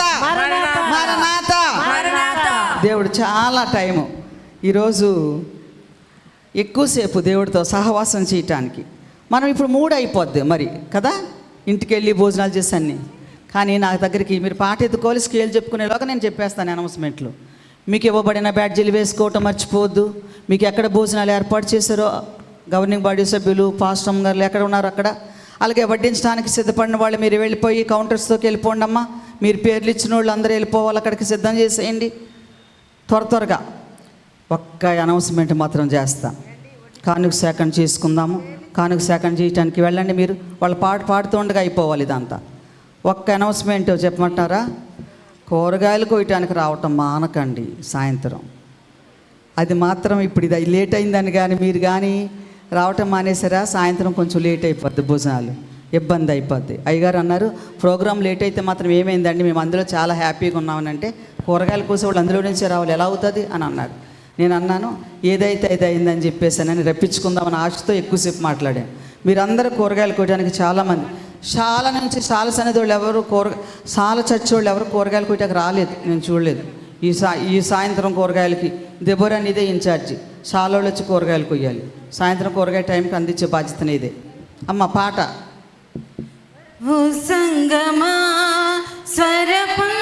మరణాత. మరణాత. దేవుడు చాలా టైము ఈరోజు ఎక్కువసేపు దేవుడితో సహవాసం చేయటానికి. మనం ఇప్పుడు 3 అయిపోద్ది మరి కదా, ఇంటికి వెళ్ళి భోజనాలు చేశాన్ని. కానీ నా దగ్గరికి మీరు పాట ఎత్తుకోవాలి, స్కేల్ చెప్పుకునేలాగా నేను చెప్పేస్తాను అనౌన్స్మెంట్లు. మీకు ఇవ్వబడిన బ్యాడ్జీలు వేసుకోవటం మర్చిపోవద్దు. మీకు ఎక్కడ భోజనాలు ఏర్పాటు చేశారో గవర్నింగ్ బాడీ సభ్యులు, పాస్టర్ గారు ఎక్కడ ఉన్నారు అక్కడ, అలాగే వడ్డించడానికి సిద్ధపడిన వాళ్ళు మీరు వెళ్ళిపోయి కౌంటర్స్తోకి వెళ్ళిపోండి అమ్మా. మీరు పేర్లు ఇచ్చిన వాళ్ళు అందరూ వెళ్ళిపోవాలి, అక్కడికి సిద్ధం చేసేయండి త్వరగా. ఒక్క అనౌన్స్మెంట్ మాత్రం చేస్తాం. కానుక సేకరణ చేసుకుందాము. కానుక సేకరణ చేయడానికి వెళ్ళండి. మీరు వాళ్ళ పాట పాడుతూ ఉండగా అయిపోవాలి ఇదంతా. ఒక్క అనౌన్స్మెంట్ చెప్పమంటారా? కూరగాయలు కొయ్యటానికి రావటం మానకండి సాయంత్రం. అది మాత్రం ఇప్పుడు ఇది లేట్ అయిందని కానీ మీరు కానీ రావటం మానేసారా, సాయంత్రం కొంచెం లేట్ అయిపోద్ది, భోజనాలు ఇబ్బంది అయిపోద్ది. అయ్యగారు అన్నారు ప్రోగ్రామ్ లేట్ అయితే మాత్రం ఏమైందండి, మేము అందులో చాలా హ్యాపీగా ఉన్నామనంటే కూరగాయలు కోసే వాళ్ళు అందులో నుంచే రావాలి, ఎలా అవుతుంది అని అన్నారు. నేను అన్నాను ఏదైతే అది అయిందని చెప్పేసానని రప్పించుకుందామని ఆశతో ఎక్కువసేపు మాట్లాడాను. మీరందరూ కూరగాయలు కోయడానికి చాలామంది శాల నుంచి శాల సన్నిధులు ఎవరు శాల చచ్చోళ్ళు ఎవరు కూరగాయలు కోయటానికి రాలేదు, నేను చూడలేదు. ఈ సాయంత్రం కూరగాయలకి దెబోరా ఇదే ఇన్ఛార్జి. శాలలో వచ్చి కూరగాయలు కొయ్యాలి, సాయంత్రం కూరగాయ టైంకి అందించే బాధ్యత ఇదే. అమ్మ పాట. ఓ సంగమా స్వరపం